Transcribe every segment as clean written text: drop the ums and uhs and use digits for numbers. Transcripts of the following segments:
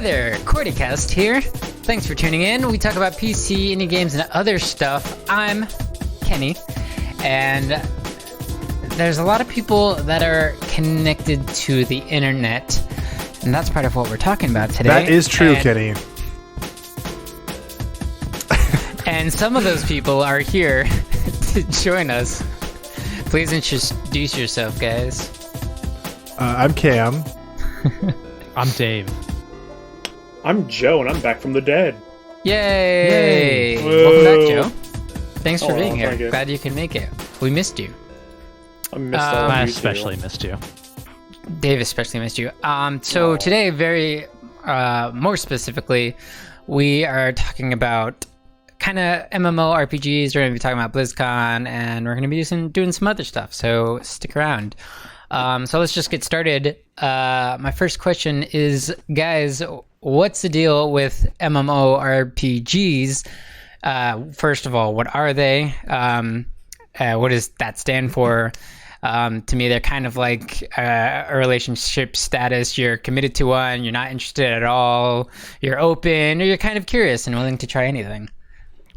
Hey there, QwertyCast here. Thanks for tuning in. We talk about PC, indie games, and other stuff. I'm Kenny, and there's a lot of people that are connected to the internet, and that's part of what we're talking about today. That is true, Kenny. And some of those people are here to join us. Please introduce yourself, guys. I'm Cam. I'm Dave. I'm Joe, and I'm back from the dead. Yay! Welcome back, Joe. Thanks for being here. Glad you can make it. We missed you. I especially missed you. Dave especially missed you. So today, very more specifically, we are talking about kind of MMO RPGs. We're going to be talking about BlizzCon, and we're going to be doing some other stuff. So stick around. So let's just get started. My first question is, guys, what's the deal with MMORPGs? First of all, what are they? What does that stand for? To me, they're kind of like a relationship status. You're committed to one, you're not interested at all, you're open, or you're kind of curious and willing to try anything.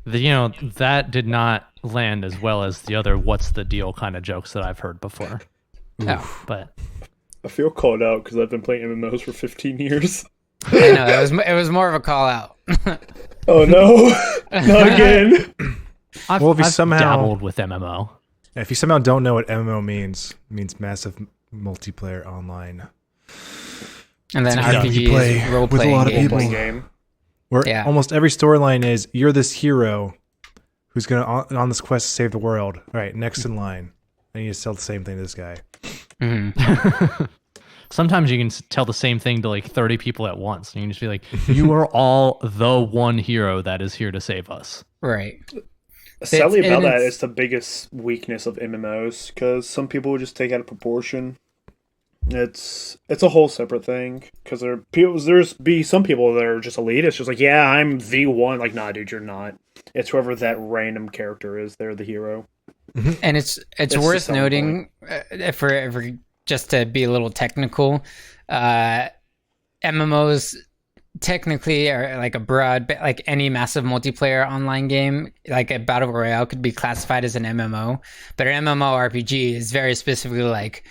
That did not land as well as the other what's the deal kind of jokes that I've heard before. Oh. But I feel called out because I've been playing MMOs for 15 years. I know, it was more of a call out. Oh no, not again. I've dabbled with MMO. If you somehow don't know what MMO means, it means massive multiplayer online. And then It's RPG is role with a lot of people. Game. Where almost every storyline is you're this hero who's going on this quest to save the world. All right, next in line. And you just tell the same thing to this guy. Mm-hmm. Sometimes you can tell the same thing to like 30 people at once. And you can just be like, you are all the one hero that is here to save us. Right. Sadly about that, it's the biggest weakness of MMOs because some people will just take it out of proportion. It's a whole separate thing because there's some people that are just elite. It's just like, yeah, I'm the one. Like, nah, dude, you're not. It's whoever that random character is. They're the hero. And it's worth noting, if we're just to be a little technical, MMOs technically are like a broad, like any massive multiplayer online game, like a battle royale could be classified as an MMO, but an MMORPG is very specifically like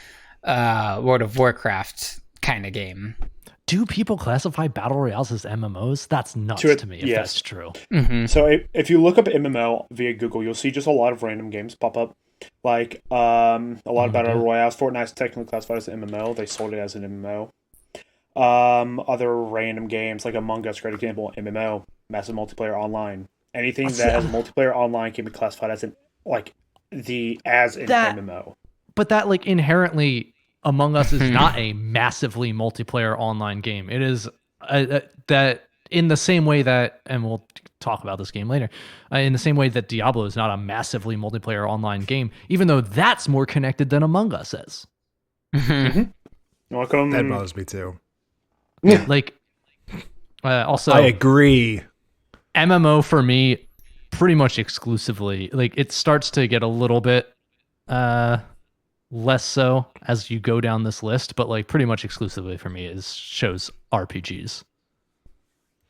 World of Warcraft kind of game. Do people classify battle royales as MMOs? That's nuts to me, if that's true. Mm-hmm. So if you look up MMO via Google, you'll see just a lot of random games pop up. Like a lot of battle royales. Fortnite's technically classified as an MMO. They sold it as an MMO. Other random games like Among Us, great example, MMO, massive multiplayer online. Anything that has multiplayer online can be classified as an MMO. But that like inherently Among Us is not a massively multiplayer online game. It is that in the same way that, and we'll talk about this game later, in the same way that Diablo is not a massively multiplayer online game, even though that's more connected than Among Us is. Welcome. That bothers me too. Yeah. Like, also, I agree. MMO for me, pretty much exclusively, like it starts to get a little bit less so as you go down this list, but like pretty much exclusively for me shows RPGs.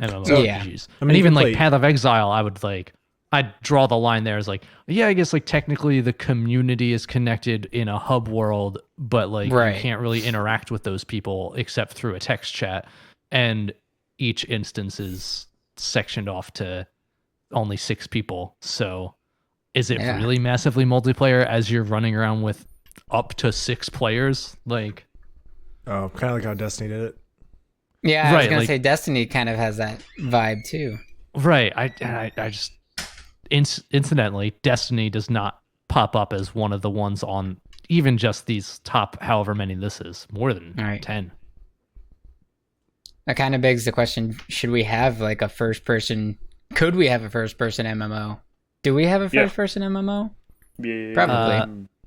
MMORPGs. I mean, even like Path of Exile, I'd draw the line there as like, yeah, I guess like technically the community is connected in a hub world, but like you can't really interact with those people except through a text chat, and each instance is sectioned off to only 6 people. So is it really massively multiplayer as you're running around with up to 6 players? Like, kind of like how Destiny did it. Yeah, I was gonna say Destiny kind of has that vibe too. Right. I just incidentally, Destiny does not pop up as one of the ones on even just these top however many this is, more than 10. That kind of begs the question, should we have like a first person? Could we have a first person MMO? Do we have a first person MMO? Yeah.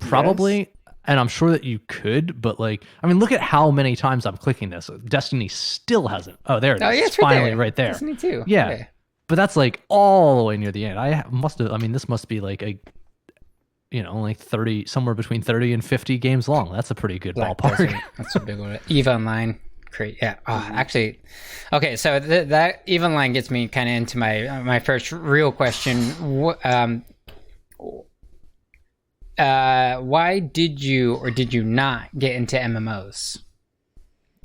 Probably. Yes. And I'm sure that you could, but like, I mean, look at how many times I'm clicking this. Destiny still hasn't. Oh, there it is. Yeah, it's finally right there. Destiny 2. Yeah. Okay. But that's like all the way near the end. This must be like like 30, somewhere between 30 and 50 games long. That's a pretty good ballpark. That's a big one. EVE Online. Crazy. Yeah. Oh, actually, okay. So that even line gets me kind of into my first real question. Why did you or did you not get into MMOs?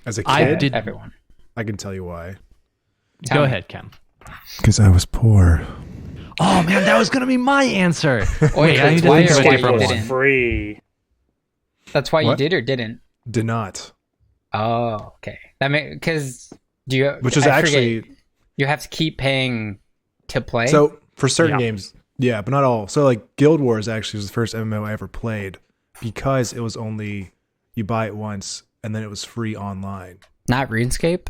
As a kid, everyone. I can tell you why. Go ahead, Ken. Because I was poor. Oh man, that was gonna be my answer. Wait, I need to think of a different was one. free. That's why you What? did or didn't? Did not. Oh, okay. That because do you? Which is actually you have to keep paying to play. so for certain games, yeah, but not all. So like Guild Wars actually was the first MMO I ever played because it was only you buy it once and then it was free online. Not RuneScape.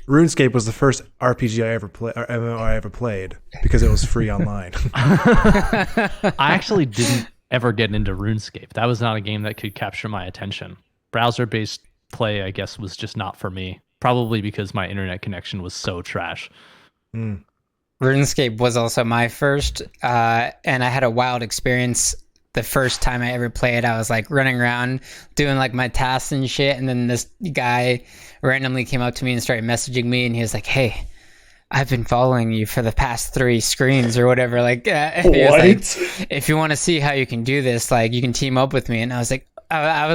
RuneScape was the first RPG I ever played, or MMO I ever played, because it was free online. I actually didn't ever get into RuneScape. That was not a game that could capture my attention. Browser-based play, I guess, was just not for me. Probably because my internet connection was so trash. RuneScape was also my first, and I had a wild experience. The first time I ever played, I was like running around doing like my tasks and shit, and then this guy randomly came up to me and started messaging me, and he was like, "Hey, I've been following you for the past 3 screens or whatever." Like, he was like, if you want to see how you can do this, like, you can team up with me. And I was like, I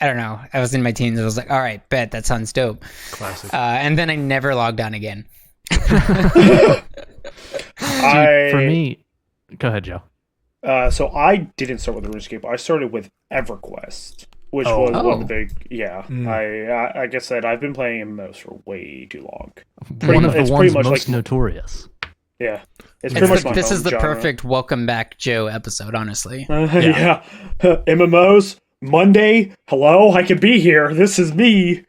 don't know. I was in my teens. I was like, all right, bet, that sounds dope. Classic. And then I never logged on again. For me, go ahead, Joe. So I didn't start with RuneScape. I started with EverQuest, which was one of the big. Yeah, I guess that I've been playing MMOs for way too long. One of the ones most notorious. Yeah, it's pretty much my this home is the genre. perfect welcome back Joe episode, honestly. Yeah. MMOs Monday. Hello, I can be here. This is me.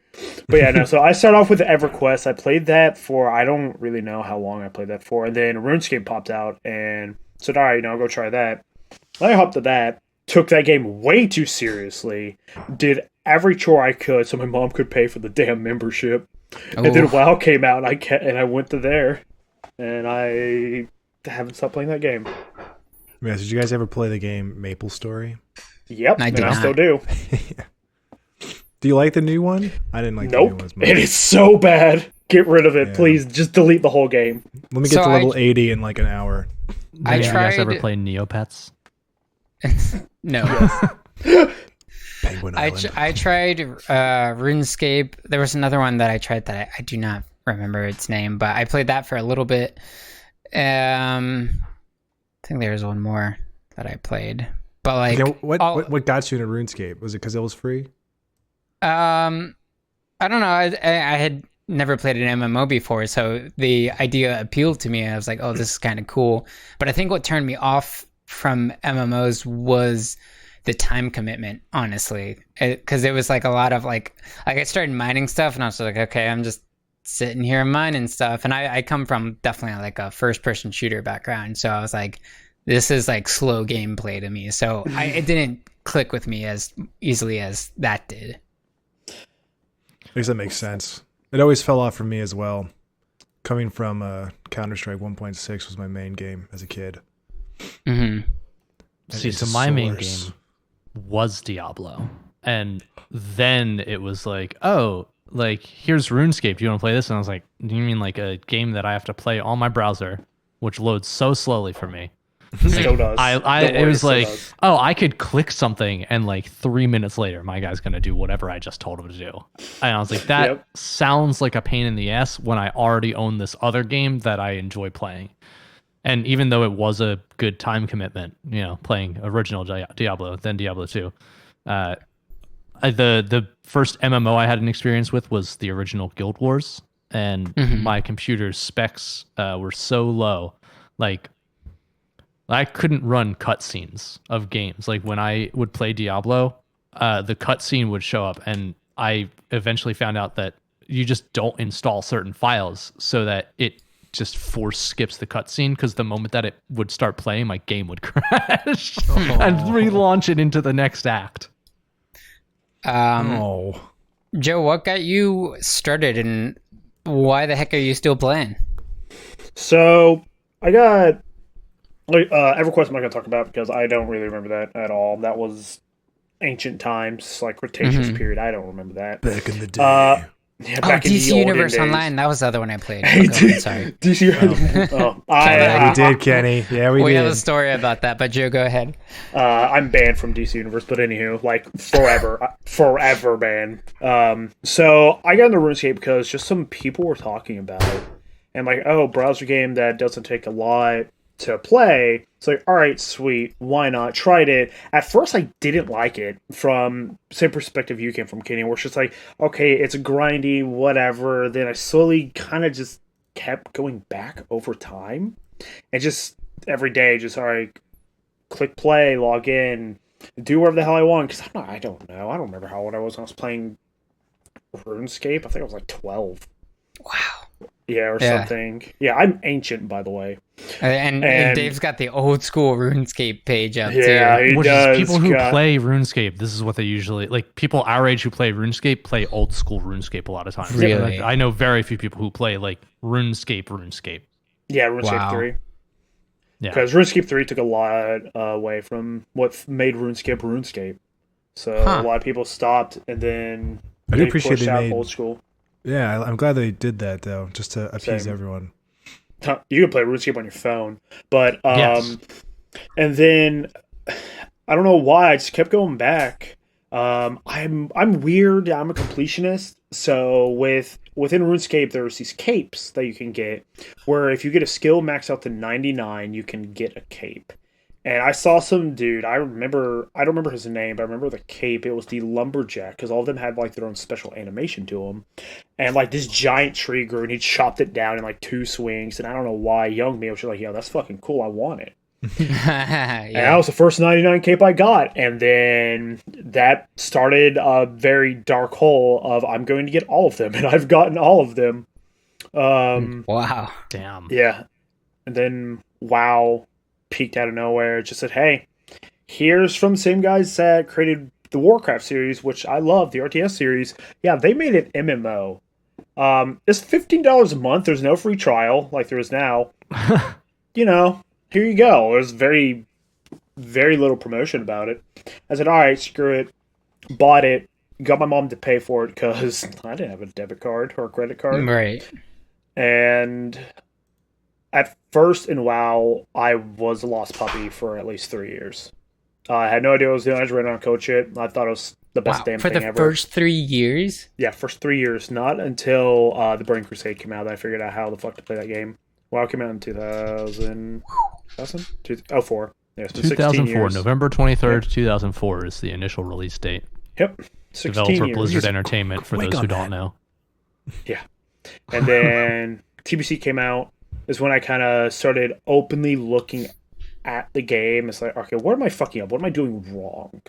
But yeah, no. So I started off with EverQuest. I played that for I don't really know how long I played that for, and then RuneScape popped out and said, all right, I'll go try that. I hopped to that, took that game way too seriously, did every chore I could so my mom could pay for the damn membership. And then WoW came out, and I went to there, and I haven't stopped playing that game. Yeah, did you guys ever play the game Maple Story? Yep, I still do. Do you like the new one? I didn't like the new one as much. It is so bad. Get rid of it, please. Just delete the whole game. Let me get to level 80 in like an hour. Did you guys ever play Neopets? No. Penguin Island. I tried RuneScape. There was another one that I tried that I do not remember its name, but I played that for a little bit. I think there was one more that I played, but like, okay, what got you into RuneScape? Was it because it was free? I don't know. I had never played an MMO before, so the idea appealed to me. I was like, oh, this is kind of cool. But I think what turned me off from MMOs was the time commitment, honestly, because it was like a lot of like I started mining stuff, and I was like, okay, I'm just sitting here and mining stuff. And I come from definitely like a first-person shooter background, so I was like, this is like slow gameplay to me. So it didn't click with me as easily as that did. I guess that makes sense. It always fell off for me as well. Coming from Counter-Strike 1.6 was my main game as a kid. Mm-hmm. See, so my main game was Diablo. And then it was like, oh, like, here's RuneScape. Do you want to play this? And I was like, do you mean like a game that I have to play on my browser, which loads so slowly for me? Still does. It was like, oh, I could click something and like 3 minutes later, my guy's going to do whatever I just told him to do. And I was like, that sounds like a pain in the ass when I already own this other game that I enjoy playing. And even though it was a good time commitment, playing original Diablo, then Diablo 2, the first MMO I had an experience with was the original Guild Wars. And my computer's specs were so low, like, I couldn't run cutscenes of games. Like when I would play Diablo, the cutscene would show up, and I eventually found out that you just don't install certain files so that it just force skips the cutscene, because the moment that it would start playing, my game would crash and relaunch it into the next act. Joe, what got you started, and why the heck are you still playing? So I got. EverQuest I'm not going to talk about because I don't really remember that at all. That was ancient times, like Cretaceous period. I don't remember that. Back in the day. Yeah, back in the DC Universe olden days. Online. That was the other one I played. Hey, Okay, sorry. DC. Yeah, we did, Kenny. Yeah, we We did. have a story about that, but Joe, go ahead. I'm banned from DC Universe, but anywho, like forever banned. So I got into RuneScape because just some people were talking about it, and like, oh, browser game that doesn't take a lot to play. It's like, all right, sweet, why not? Tried it. At first, I didn't like it from same perspective you came from, Kenny, where it's just like, okay, it's grindy, whatever. Then I slowly kind of just kept going back over time, and just every day, just all right, click play, log in, do whatever the hell I want. Because I don't know. I don't remember how old I was when I was playing RuneScape. I think I was like 12. Wow. Yeah, or something. Yeah, I'm ancient, by the way. And Dave's got the old school RuneScape page up yeah, too. he Which does. is people who play RuneScape, this is what they usually like. People our age who play RuneScape play old school RuneScape a lot of times. Really? Like, I know very few people who play like RuneScape. Yeah, RuneScape Wow. 3. Yeah. Because RuneScape 3 took a lot away from what made RuneScape. So a lot of people stopped, and then I do they appreciate pushed they out made- old school. Yeah, I'm glad they did that though, just to appease Same. everyone. You can play RuneScape on your phone, but Yes. and then I don't know why I just kept going back. I'm weird. I'm a completionist, so within RuneScape there's these capes that you can get, where if you get a skill max out to 99, you can get a cape. And I saw some dude. I don't remember his name, but I remember the cape. It was the lumberjack, because all of them had like their own special animation to them. And like this giant tree grew, and he chopped it down in like 2 swings. And I don't know why. Young me was just like, "Yo, that's fucking cool. I want it." And that was the first 99 cape I got. And then that started a very dark hole of I'm going to get all of them, and I've gotten all of them. Wow. Damn. Yeah. And then WoW peaked out of nowhere. Just said, hey, here's from the same guys that created the Warcraft series, which I love, the RTS series. Yeah, they made an MMO. It's $15 a month. There's no free trial like there is now. You know, here you go. There's very, very little promotion about it. I said, all right, screw it. Bought it. Got my mom to pay for it because I didn't have a debit card or a credit card. Right. And at first in WoW, I was a lost puppy for at least 3 years. I had no idea what I was doing. I just ran around coach it. I thought it was the best damn For thing the ever. first 3 years? Yeah, first 3 years. Not until the Burning Crusade came out that I figured out how the fuck to play that game. WoW came out in 2004. Yeah, so 2004, 16 years. November 23rd, 2004 is the initial release date. Yep. 16 Developed for years. Blizzard Entertainment, for quick those who on don't that. know. Yeah. And then TBC came out is when I kind of started openly looking at the game. It's like, okay, what am I fucking up? What am I doing wrong?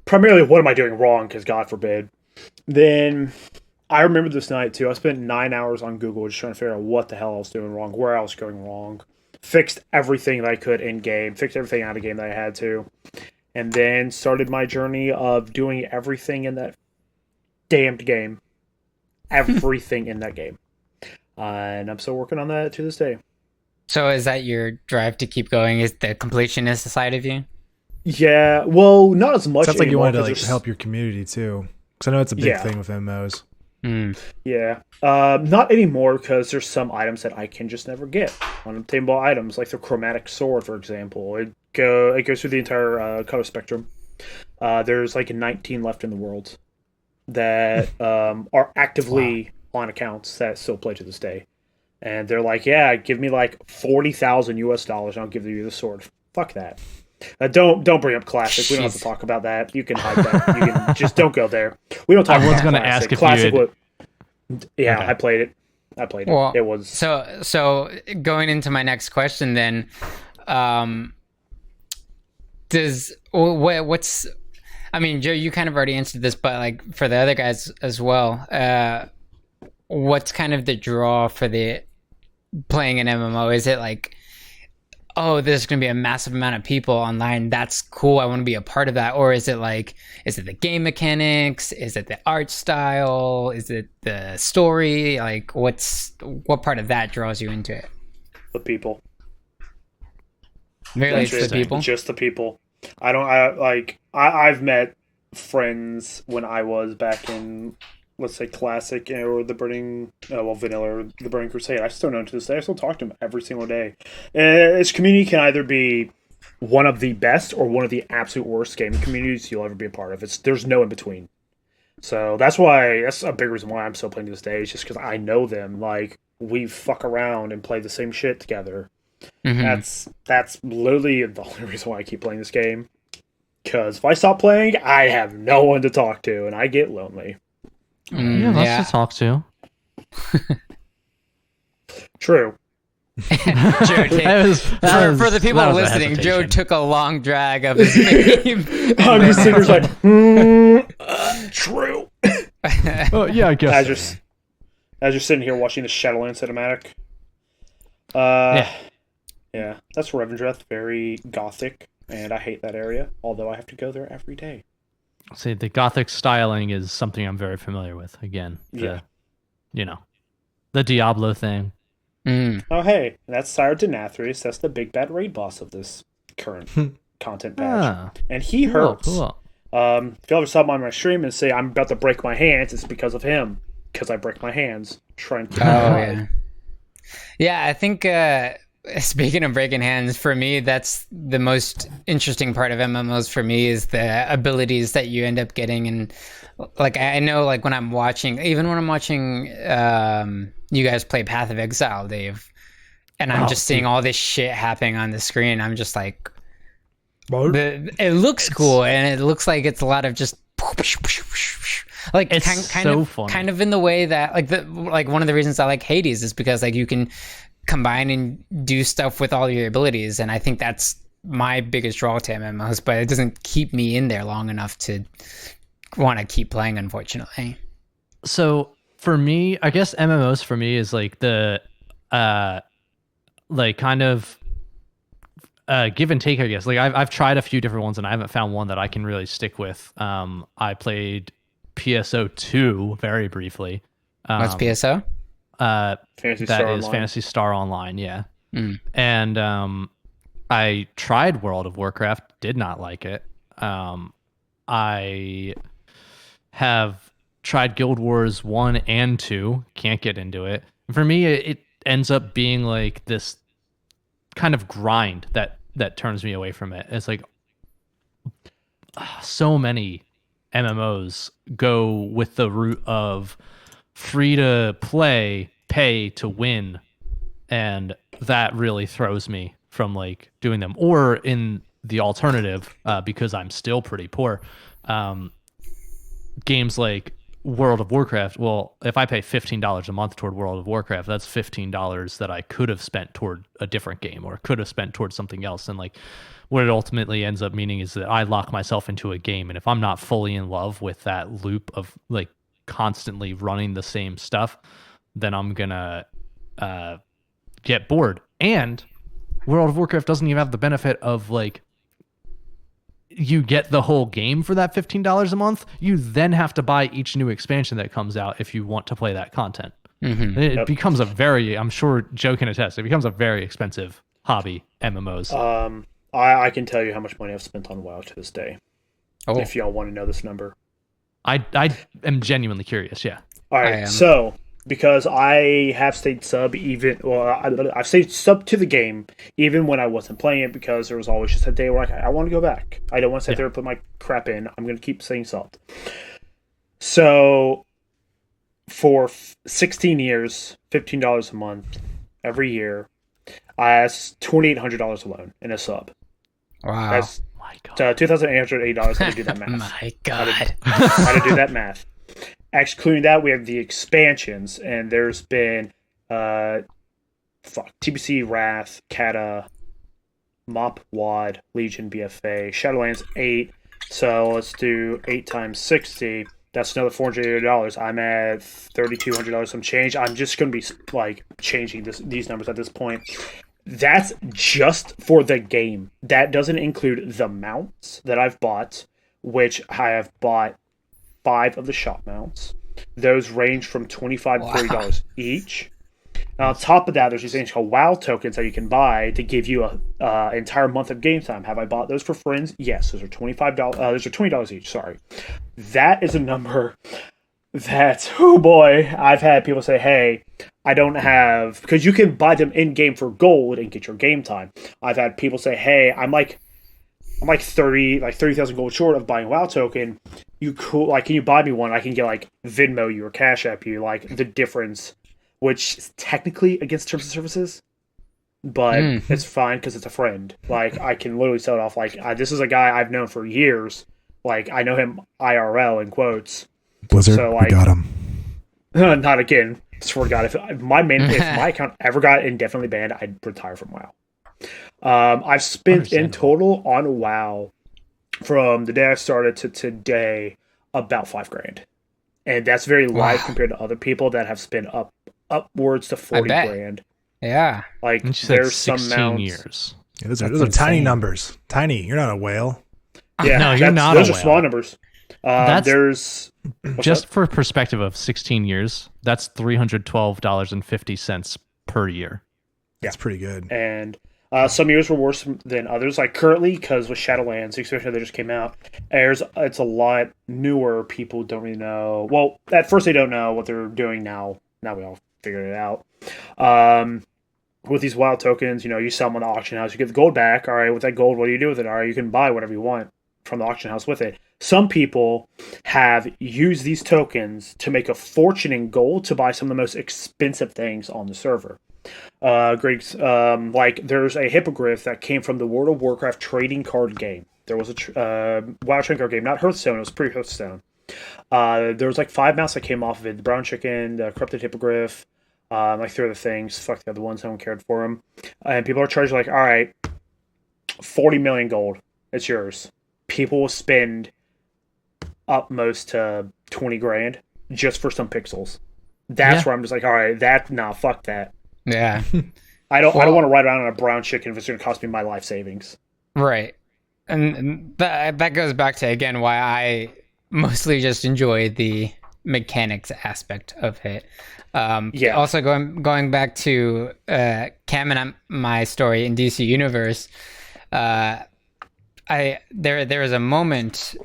Primarily, what am I doing wrong? Because God forbid. Then I remember this night too. I spent 9 hours on Google just trying to figure out what the hell I was doing wrong, where I was going wrong. Fixed everything that I could in game, fixed everything out of game that I had to. And then started my journey of doing everything in that damned game. Everything in that game. And I'm still working on that to this day. So is that your drive to keep going? Is the completionist side of you? Yeah, well, not as much. Sounds like you anymore, wanted to 'cause like there's- help your community too, because I know it's a big Yeah. thing with MMOs. Yeah, not anymore because there's some items that I can just never get. Unobtainable items, like the chromatic sword, for example. It goes through the entire color spectrum. There's like 19 left in the world that are actively on accounts that still play to this day. And they're like, yeah, give me like $40,000 US and I'll give you the sword. Fuck that. Don't bring up classic. We don't have to Jeez. talk about that. You can hide that. You can just don't go there. We don't talk I was about gonna classic. ask if you classic. had- Yeah, Okay. I played it. Well, It was so going into my next question then, what's I mean, Joe, you kind of already answered this, but like for the other guys as well, what's kind of the draw for the playing an MMO? Is it like, oh, there's going to be a massive amount of people online, that's cool, I want to be a part of that? Or is it like, is it the game mechanics? Is it the art style? Is it the story? Like, what part of that draws you into it? the people. Really, it's That's the it. people? Just the people. I I've met friends when I was back in, let's say, Classic or the Burning, Vanilla or the Burning Crusade. I still know to this day. I still talk to them every single day. Its community can either be one of the best or one of the absolute worst gaming communities you'll ever be a part of. There's no in between. So that's a big reason why I'm still playing to this day. Is just because I know them. Like, we fuck around and play the same shit together. Mm-hmm. That's literally the only reason why I keep playing this game. Because if I stop playing, I have no one to talk to, and I get lonely. Yeah, lots to talk to. True. Joe, for the people listening, Joe took a long drag of his name. I'm just sitting there like, true. Oh, yeah, I guess. As you're sitting here watching the Shadowlands cinematic. Yeah, that's Revendreth, very gothic, and I hate that area, although I have to go there every day. See, the gothic styling is something I'm very familiar with. Again, the Diablo thing. Mm. Oh, hey, that's Sire Denathrius. That's the big bad raid boss of this current content patch. And he hurts. Cool. If you ever saw him on my stream and say, I'm about to break my hands, it's because of him. Because I break my hands trying to... Yeah, I think... speaking of breaking hands, for me, that's the most interesting part of MMOs for me is the abilities that you end up getting. And like, I know, like, when I'm watching you guys play Path of Exile, Dave, and I'm just seeing all this shit happening on the screen. I'm just like, it looks cool, and it looks like it's a lot of just like it's kind of in the way that like one of the reasons I like Hades is because like you can combine and do stuff with all your abilities, and I think that's my biggest draw to MMOs, but it doesn't keep me in there long enough to want to keep playing, unfortunately. So for me, I guess MMOs for me is like the like kind of give and take, I guess. Like I've tried a few different ones and I haven't found one that I can really stick with. I played PSO2 very briefly. What's PSO? Phantasy Star Online, yeah. And I tried World of Warcraft, did not like it. I have tried Guild Wars 1 and 2, can't get into it. For me, it ends up being like this kind of grind that turns me away from it. It's like so many MMOs go with the route of free to play, pay to win, and that really throws me from like doing them. Or in the alternative, because I'm still pretty poor, games like World of Warcraft. Well, if I pay $15 a month toward World of Warcraft, that's $15 that I could have spent toward a different game or could have spent toward something else. And like what it ultimately ends up meaning is that I lock myself into a game, and if I'm not fully in love with that loop of like constantly running the same stuff, then I'm gonna get bored. And World of Warcraft doesn't even have the benefit of like you get the whole game for that $15 a month. You then have to buy each new expansion that comes out if you want to play that content. Mm-hmm. It becomes a very, I'm sure Joe can attest, it becomes a very expensive hobby, MMOs. I can tell you how much money I've spent on WoW to this day. If y'all want to know this number. I am genuinely curious, yeah. All right, so because I have stayed sub I've stayed sub to the game even when I wasn't playing it, because there was always just a day where I want to go back. I don't want to sit there and put my crap in. I'm going to keep staying sub. So for 16 years, $15 a month every year, that's $2,800 alone in a sub. Wow. That's $2,880. How to do that math? My God. How to do that math? Excluding that, we have the expansions, and there's been TBC, Wrath, Kata, Mop, Wad, Legion, BFA, Shadowlands 8. So let's do 8 times 60. That's another $480. I'm at $3,200 some change. I'm just going to be like changing these numbers at this point. That's just for the game. That doesn't include the mounts that I've bought, which I have bought 5 of the shop mounts. Those range from $25 to $30 each. And on top of that, there's these things called WoW tokens that you can buy to give you a entire month of game time. Have I bought those for friends? Yes, those are $25. Those are $20 each. Sorry, that is a number that, oh boy, I've had people say, "Hey, I don't have," because you can buy them in game for gold and get your game time. I've had people say, "Hey, I'm like 30,000 gold short of buying a WoW token. You cool? Like, can you buy me one? I can get like Venmo you or Cash App you, like the difference." Which is technically against terms of services, but it's fine because it's a friend. Like, I can literally sell it off. Like, this is a guy I've known for years. Like, I know him IRL in quotes. Blizzard, so, like, we got him. Not again. Swear to God, if my account ever got indefinitely banned, I'd retire from WoW. I've spent in total on WoW from the day I started to today about $5,000, and that's very light compared to other people that have spent upwards to 40 grand. Yeah. Like, there's some 16 years. Yeah, those are tiny numbers. Tiny. You're not a whale. Yeah, no, you're not. Those are small numbers. There's just for perspective of 16 years. That's $312.50 per year. That's pretty good. And some years were worse than others. Like currently, because with Shadowlands, especially they just came out, it's a lot newer. People don't really know. Well, at first they don't know what they're doing now. Now we all figured it out. With these wild tokens, you sell them on the auction house. You get the gold back. All right, with that gold, what do you do with it? All right, you can buy whatever you want from the auction house with it. Some people have used these tokens to make a fortune in gold to buy some of the most expensive things on the server. Like there's a hippogriff that came from the World of Warcraft trading card game. There was a WoW trading card game, not Hearthstone. It was pre-Hearthstone. There was like 5 mounts that came off of it: the brown chicken, the corrupted hippogriff, like 3 other things. Fuck the other ones. No one cared for them. And people are charging like, all right, 40 million gold. It's yours. People will spend up most to 20 grand just for some pixels. That's where I'm just like, all right, fuck that. Yeah. I don't want to ride around on a brown chicken if it's going to cost me my life savings. Right. And that goes back to, again, why I mostly just enjoy the mechanics aspect of it. Also going back to Cam and my story in DC Universe, there was a moment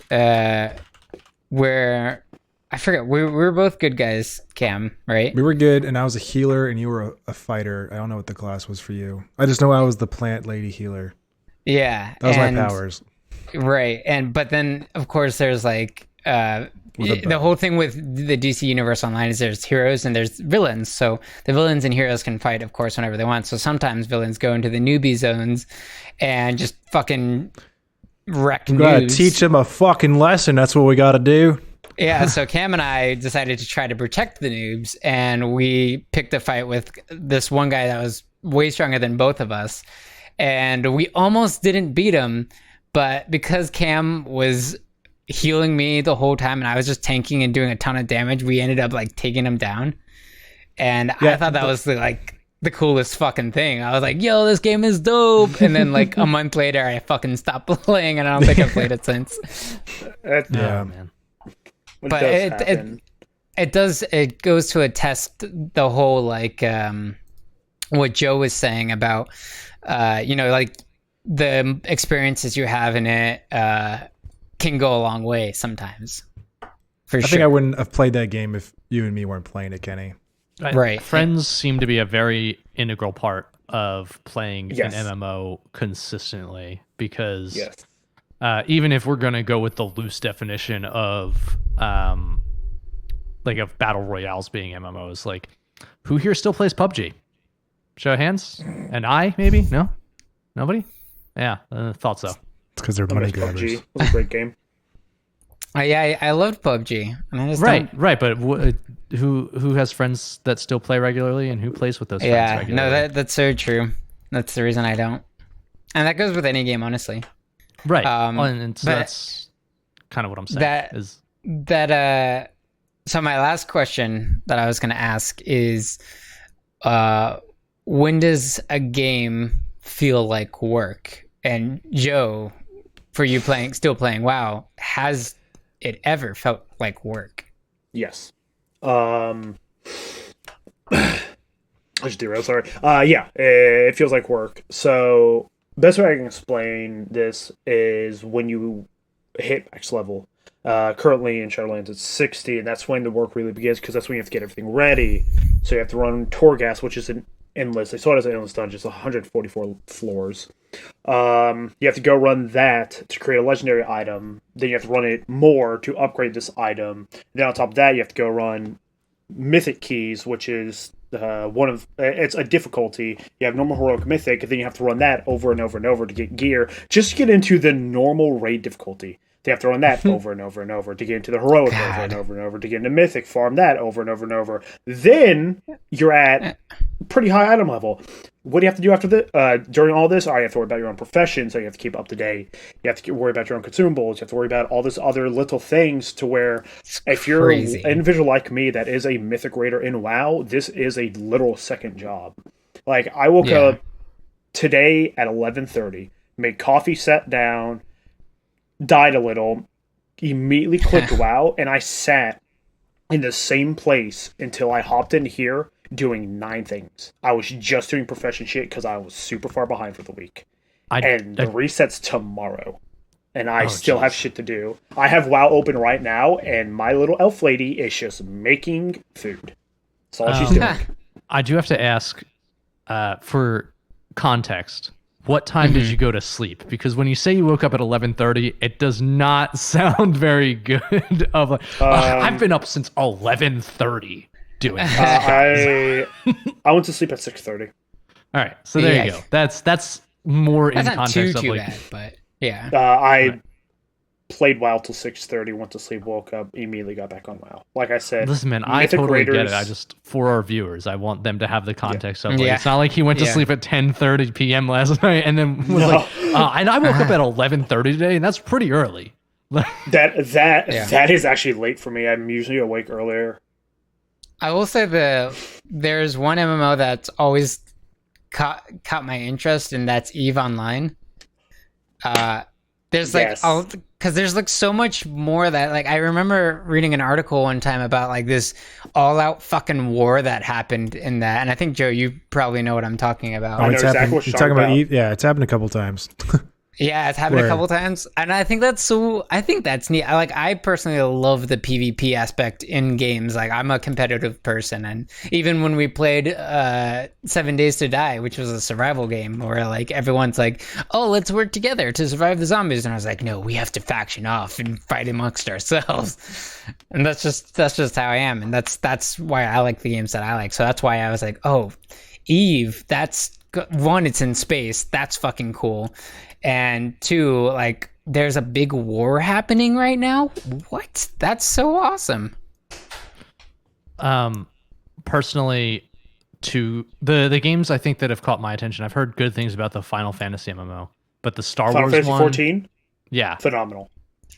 where I forget, we were both good guys, Cam, right? We were good, and I was a healer, and you were a fighter. I don't know what the class was for you. I just know I was the plant lady healer. Yeah. That was my powers. Right. But then, of course, there's like the whole thing with the DC Universe Online is there's heroes and there's villains. So the villains and heroes can fight, of course, whenever they want. So sometimes villains go into the newbie zones and just fucking wreck We gotta teach them a fucking lesson. That's what we gotta do. Yeah, so Cam and I decided to try to protect the noobs, and we picked a fight with this one guy that was way stronger than both of us, and we almost didn't beat him, but because Cam was healing me the whole time and I was just tanking and doing a ton of damage, we ended up like taking him down. And I thought that was the coolest fucking thing. I was like, yo, this game is dope. And then like a month later, I fucking stopped playing, and I don't think I've played it since. Man. But it goes to attest the whole like what Joe was saying about like the experiences you have in it can go a long way sometimes. I think I wouldn't have played that game if you and me weren't playing it, Kenny. Right. Friends seem to be a very integral part of playing an MMO consistently, because even if we're going to go with the loose definition of of battle royales being MMOs, like who here still plays PUBG? Show of hands. And maybe? No? Nobody? Yeah, thought so. It's because they're money grabbers. PUBG was a great game. I loved PUBG. And I just right. But who has friends that still play regularly, and who plays with those friends regularly? No, that's so true. That's the reason I don't. And that goes with any game, honestly. Right. And so that's kind of what I'm saying. So my last question that I was going to ask is, when does a game feel like work? And Joe, for you still playing WoW, has it ever felt like work? Yes. I should derail, sorry. Yeah, it feels like work. So, best way I can explain this is when you hit max level. Currently in Shadowlands it's 60, and that's when the work really begins, because that's when you have to get everything ready. So you have to run Torghast, which is an endless. They saw it as an endless dungeon. It's 144 floors. You have to go run that to create a legendary item. Then you have to run it more to upgrade this item. Then on top of that, you have to go run Mythic Keys, which is it's a difficulty. You have normal, heroic, mythic, and then you have to run that over and over and over to get gear, just to get into the normal raid difficulty. They have to run that over and over and over to get into the heroic, over and over and over to get into mythic, farm that over and over and over. Then you're at pretty high item level. What do you have to do after during all this? You have to worry about your own profession, so you have to keep up to date. You have to worry about your own consumables. You have to worry about all this other little things, to where if you're an individual like me that is a mythic raider in WoW, this is a literal second job. Like, I woke up today at 11:30, made coffee, sat down, died a little, immediately clicked WoW, and I sat in the same place until I hopped in here doing 9 things. I was just doing profession shit because I was super far behind for the week. The reset's tomorrow, and I still have shit to do. I have WoW open right now, and my little elf lady is just making food. That's all she's doing. I do have to ask, for context, what time did you go to sleep? Because when you say you woke up at 11:30, it does not sound very good. I've been up since 11:30 doing this. I went to sleep at 6:30. All right, so there you go. That's more in context of too like, bad, but yeah. I played WoW till 6:30, went to sleep, woke up, immediately got back on WoW. Like I said, listen, man, I totally get it. I just, for our viewers, I want them to have the context of like, it's not like he went to sleep at 10:30 p.m. last night and then was like, and I woke up at 11:30 today, and that's pretty early. That is actually late for me. I'm usually awake earlier. I will say there's one MMO that's always caught my interest, and that's EVE Online. There's like because there's like so much more that, like, I remember reading an article one time about like this all-out fucking war that happened in that, and I think, Joe, you probably know what I'm talking about. Oh, it's happened. You're talking about EVE? Yeah, it's happened a couple times. Yeah, it's happened a couple times, and I think that's neat. I personally love the PvP aspect in games. Like, I'm a competitive person, and even when we played 7 Days to Die, which was a survival game where like everyone's like, "Oh, let's work together to survive the zombies," and I was like, "No, we have to faction off and fight amongst ourselves." And that's just how I am, and that's why I like the games that I like. So that's why I was like, "Oh, EVE, that's one. It's in space. That's fucking cool." And 2, like, there's a big war happening right now. What? That's so awesome. Personally, to the games I think that have caught my attention, I've heard good things about the Final Fantasy MMO, but the Star Wars Fantasy one, 14, yeah, phenomenal.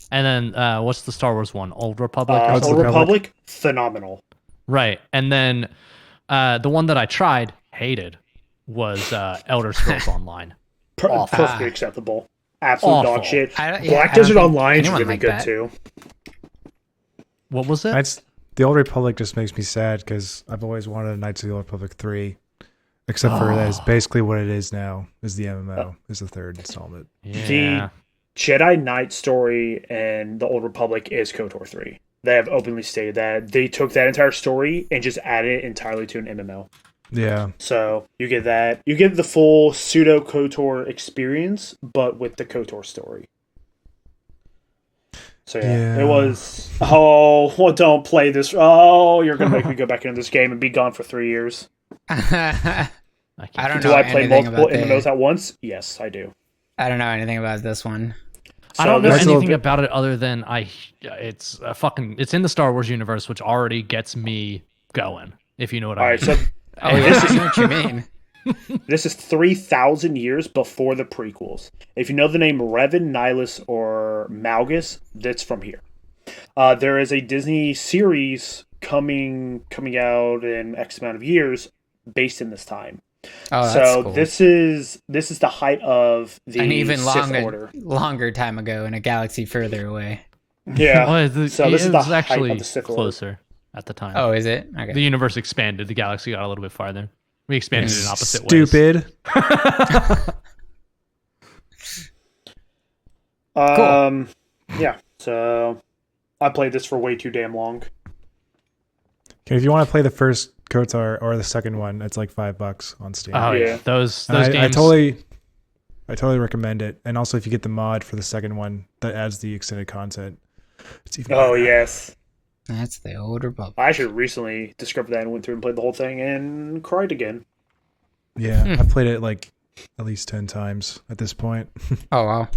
And then what's the Star Wars one? Old Republic. Old Republic, phenomenal. Right, and then the one that I tried, hated, was Elder Scrolls Online. Perfectly acceptable. Absolute dog shit. Black Desert Online is really like good that. too. What was it? The Old Republic just makes me sad because I've always wanted a Knights of the Old Republic 3. Except for that is basically what it is now, is the MMO, is the third installment. Yeah. The Jedi Knight story and the Old Republic is KOTOR 3. They have openly stated that they took that entire story and just added it entirely to an MMO. Yeah. So you get that. You get the full pseudo KOTOR experience, but with the KOTOR story. So it was, don't play this. Oh, you're going to make me go back into this game and be gone for 3 years. I don't know. Do I play multiple MMOs at once? Yes, I do. I don't know anything about this one. I don't know anything about it other than it's in the Star Wars universe, which already gets me going, if you know what I mean. So I know what you mean. This is 3,000 years before the prequels. If you know the name Revan, Nihilus, or Malgus, that's from here. There is a Disney series coming out in X amount of years based in this time. Oh, so cool. this is the height of the an even Sith Order. longer time ago in a galaxy further away. Yeah. Well, so this is the height actually of the Sith Order. closer at the time. Oh, is it? Okay. The universe expanded. The galaxy got a little bit farther. We expanded in opposite ways. Stupid. Cool. Yeah. So I played this for way too damn long. Okay, if you want to play the first KOTOR or the second one, it's like $5 on Steam. Oh Yeah. those And games. I totally recommend it. And also, if you get the mod for the second one that adds the extended content, it's even Oh better. yes. That's the older bubble. I actually recently discovered that and went through and played the whole thing and cried again. Yeah, I've played it like at least 10 times at this point. Oh wow.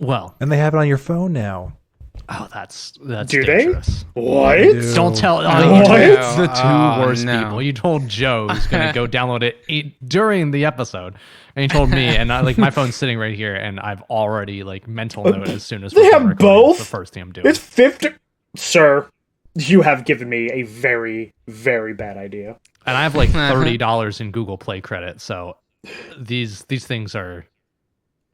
Well, And they have it on your phone now. oh, that's Do they? dangerous. What? Dude. Don't tell What? you told the two Oh, worst no. people. You told Joe who's going to go download it during the episode, and you told me, and my phone's sitting right here, and I've already mental note as soon as They we're have recording. both? It's the first thing I'm doing. It's 50. Sir, you have given me a very, very bad idea. And I have $30 in Google Play credit, so these things are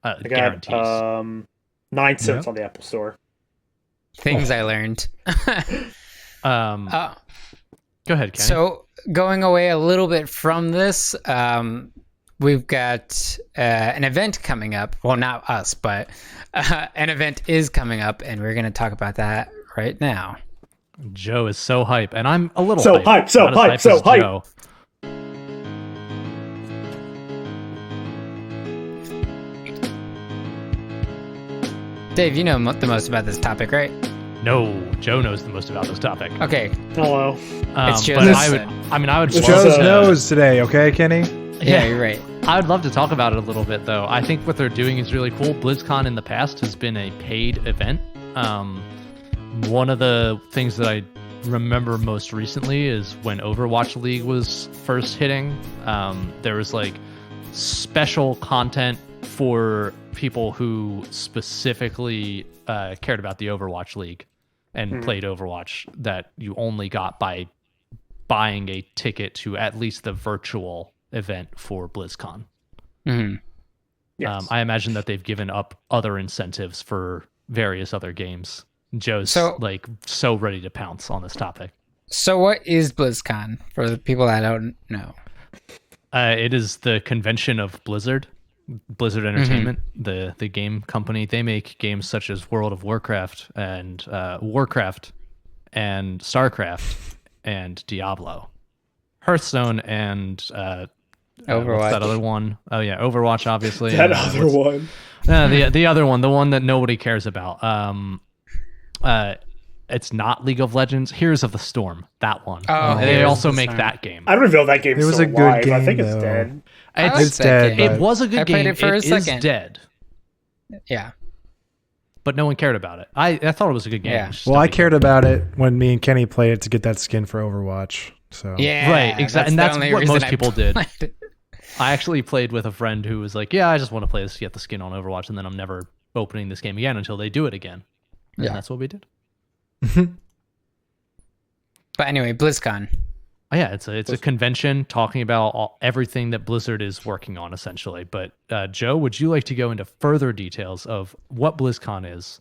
I got guarantees. 9 cents Yep. on the Apple Store. Things I learned. Go ahead, Kenny. So going away a little bit from this, we've got an event coming up. Well, not us, but an event is coming up, and we're going to talk about that right now. Joe is so hype, and I'm a little So hype. hype, so Not as hype, so as hype. Joe. Dave, you know the most about this topic, right? No, Joe knows the most about this topic. Okay. Hello. It's Joe's But I would It's love Joe's to- nose today, okay, Kenny? Yeah, you're right. I would love to talk about it a little bit, though. I think what they're doing is really cool. BlizzCon in the past has been a paid event. One of the things that I remember most recently is when Overwatch League was first hitting. There was special content for people who specifically cared about the Overwatch League and played Overwatch that you only got by buying a ticket to at least the virtual event for BlizzCon. Hmm. Yes. I imagine that they've given up other incentives for various other games. Joe's So- so ready to pounce on this topic. So what is BlizzCon for the people that don't know? It is the convention of Blizzard Entertainment, the game company. They make games such as World of Warcraft and Warcraft and StarCraft and Diablo, Hearthstone, and Overwatch. what's that other one? Oh yeah, Overwatch, obviously. That and, other what's- one. the other one, the one that nobody cares about. It's not League of Legends. Heroes of the Storm, that one. Oh, they Heroes also of the make Storm. that game. I don't even know if that game's It was still a good alive. I game, think it's though. dead. I like It's that dead, game. but- It was a good I game. played it for a is second. dead, Yeah. but no one cared about it. I thought it was a good game. Yeah. It's just Well, I nobody cared cared. about it when me and Kenny played it to get that skin for Overwatch. So Yeah. Right, exactly, and the that's only what reason most I people did. played it. I actually played with a friend who was like, "Yeah, I just want to play this to get the skin on Overwatch, and then I'm never opening this game again until they do it again." And Yeah. that's what we did. But anyway, BlizzCon. Oh, yeah, it's a convention talking about everything that Blizzard is working on, essentially. But Joe, would you like to go into further details of what BlizzCon is?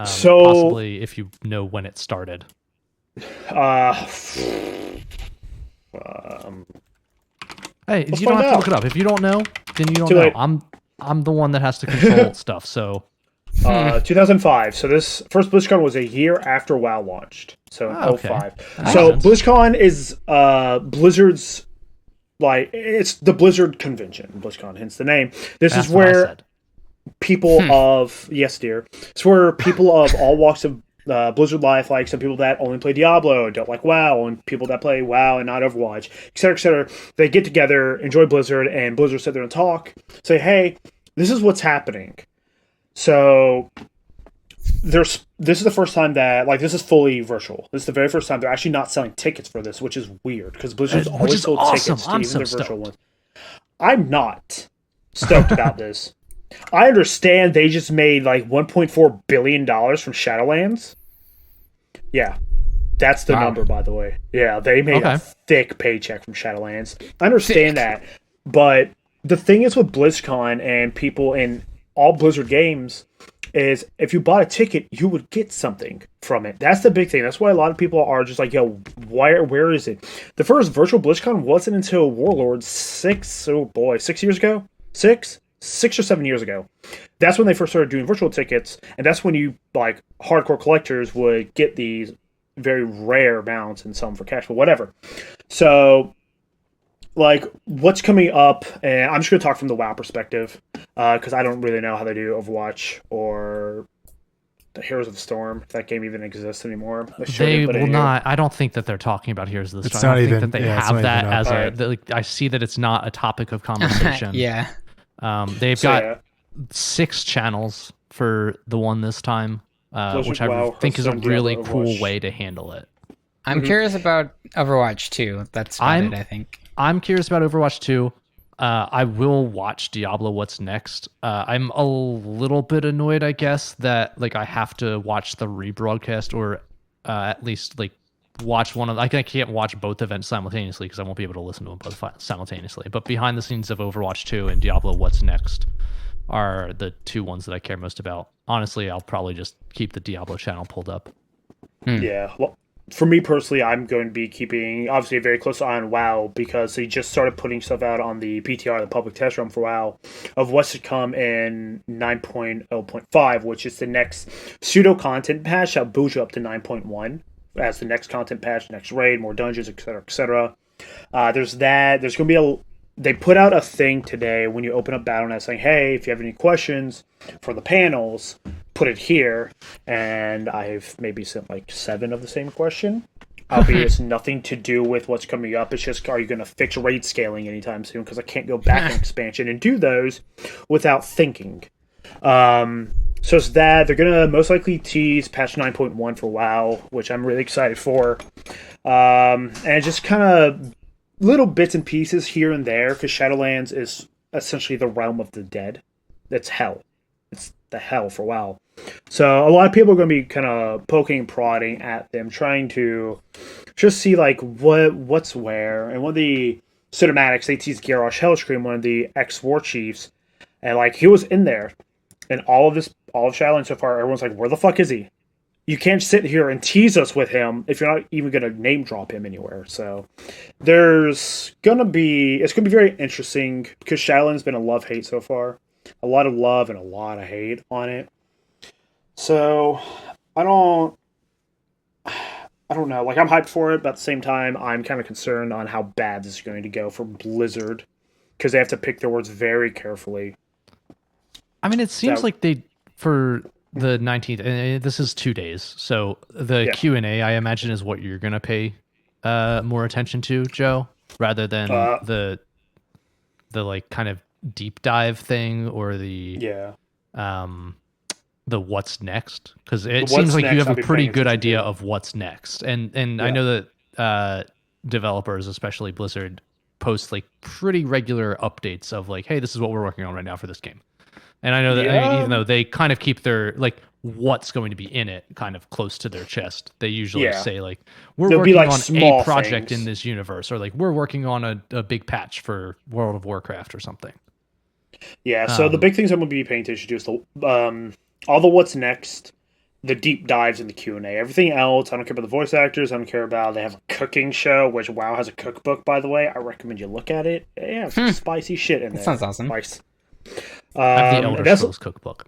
So- possibly if you know when it started. Hey, Let's you don't find have to out. look it up. If you don't know, then you don't Too know. late. I'm the one that has to control stuff. So 2005. So this first BlizzCon was a year after WoW launched. So in Oh, okay. 05. That So makes sense. BlizzCon is Blizzard's it's the Blizzard convention. BlizzCon, hence the name. This that's is what I where said. people of yes, dear. It's where people of all walks of Blizzard life, like some people that only play Diablo and don't like WoW, and people that play WoW and not Overwatch, etc., they get together, enjoy Blizzard, and Blizzard sit there and talk, say, "Hey, this is what's happening." So this is the first time that this is fully virtual. This is the very first time they're actually not selling tickets for this, which is weird because Blizzard's Which always is sold awesome. tickets to I'm even so their virtual stoked. ones. I'm not stoked about this. I understand they just made $1.4 billion from Shadowlands. Yeah, that's the Wow. number, by the way. Yeah, they made Okay. a thick paycheck from Shadowlands. I understand that, but the thing is with BlizzCon and people in all Blizzard games is if you bought a ticket, you would get something from it. That's the big thing. That's why a lot of people are just like, yo, where is it? The first virtual BlizzCon wasn't until Warlords 6 years ago? 6 or 7 years ago. That's when they first started doing virtual tickets, and that's when you, like, hardcore collectors would get these very rare mounts and some for cash, but whatever. So, like, what's coming up, and I'm just going to talk from the WoW perspective, because I don't really know how they do Overwatch or the Heroes of the Storm, if that game even exists anymore. They will not. I don't think that they're talking about Heroes of the Storm. I don't think that they have that as like, I see that it's not a topic of conversation. Yeah. They've got 6 channels for the one this time, which I think is a really cool way to handle it. I'm curious about Overwatch 2. That's about it, I think. I'm curious about Overwatch 2. I will watch Diablo What's Next. I'm a little bit annoyed, I guess, that like I have to watch the rebroadcast or at least like watch one of. I can't watch both events simultaneously because I won't be able to listen to them both simultaneously. But behind the scenes of Overwatch 2 and Diablo What's Next are the 2 ones that I care most about. Honestly, I'll probably just keep the Diablo channel pulled up. Yeah, well, for me personally, I'm going to be keeping, obviously, a very close eye on WoW because they just started putting stuff out on the PTR, the public test room for WoW, of what's to come in 9.0.5, which is the next pseudo-content patch that boosts you up to 9.1 as the next content patch, next raid, more dungeons, etc., etc. There's that. There's going to be they put out a thing today when you open up Battle.net saying, hey, if you have any questions for the panels, put it here. And I've maybe sent like 7 of the same question. Albeit it's nothing to do with what's coming up. It's just, are you going to fix raid scaling anytime soon? Because I can't go back in expansion and do those without thinking. So it's that. They're going to most likely tease patch 9.1 for WoW, which I'm really excited for. And just kind of little bits and pieces here and there, because Shadowlands is essentially the realm of the dead. It's hell. It's the hell for WoW. So a lot of people are going to be kind of poking and prodding at them, trying to just see like what's where. And one of the cinematics, they teased Garrosh Hellscream, one of the ex-war chiefs, and like he was in there, and all of Shadowlands so far, everyone's like, where the fuck is he? You can't sit here and tease us with him if you're not even going to name drop him anywhere. So it's going to be very interesting because Shadowlands been a love-hate so far. A lot of love and a lot of hate on it. So I don't know. Like, I'm hyped for it, but at the same time, I'm kind of concerned on how bad this is going to go for Blizzard because they have to pick their words very carefully. I mean, it seems like they, for the 19th, and this is 2 days, so the Q&A, I imagine, is what you're going to pay more attention to, Joe, rather than the like kind of deep dive thing or the what's next, because it seems like you have a pretty good idea of what's next, and I know that developers, especially Blizzard, post like pretty regular updates of like, hey, this is what we're working on right now for this game. And I know that even though they kind of keep their like what's going to be in it kind of close to their chest, they usually say like, we're working on a project in this universe, or like we're working on a big patch for World of Warcraft or something. Yeah, so the big things I'm going to be paying attention to is all the what's next, the deep dives in the Q&A. Everything else, I don't care about the voice actors. I don't care about. They have a cooking show, which WoW has a cookbook, by the way. I recommend you look at it. Yeah, some spicy shit in there. That sounds awesome. Spice. I have the Elder Scrolls cookbook.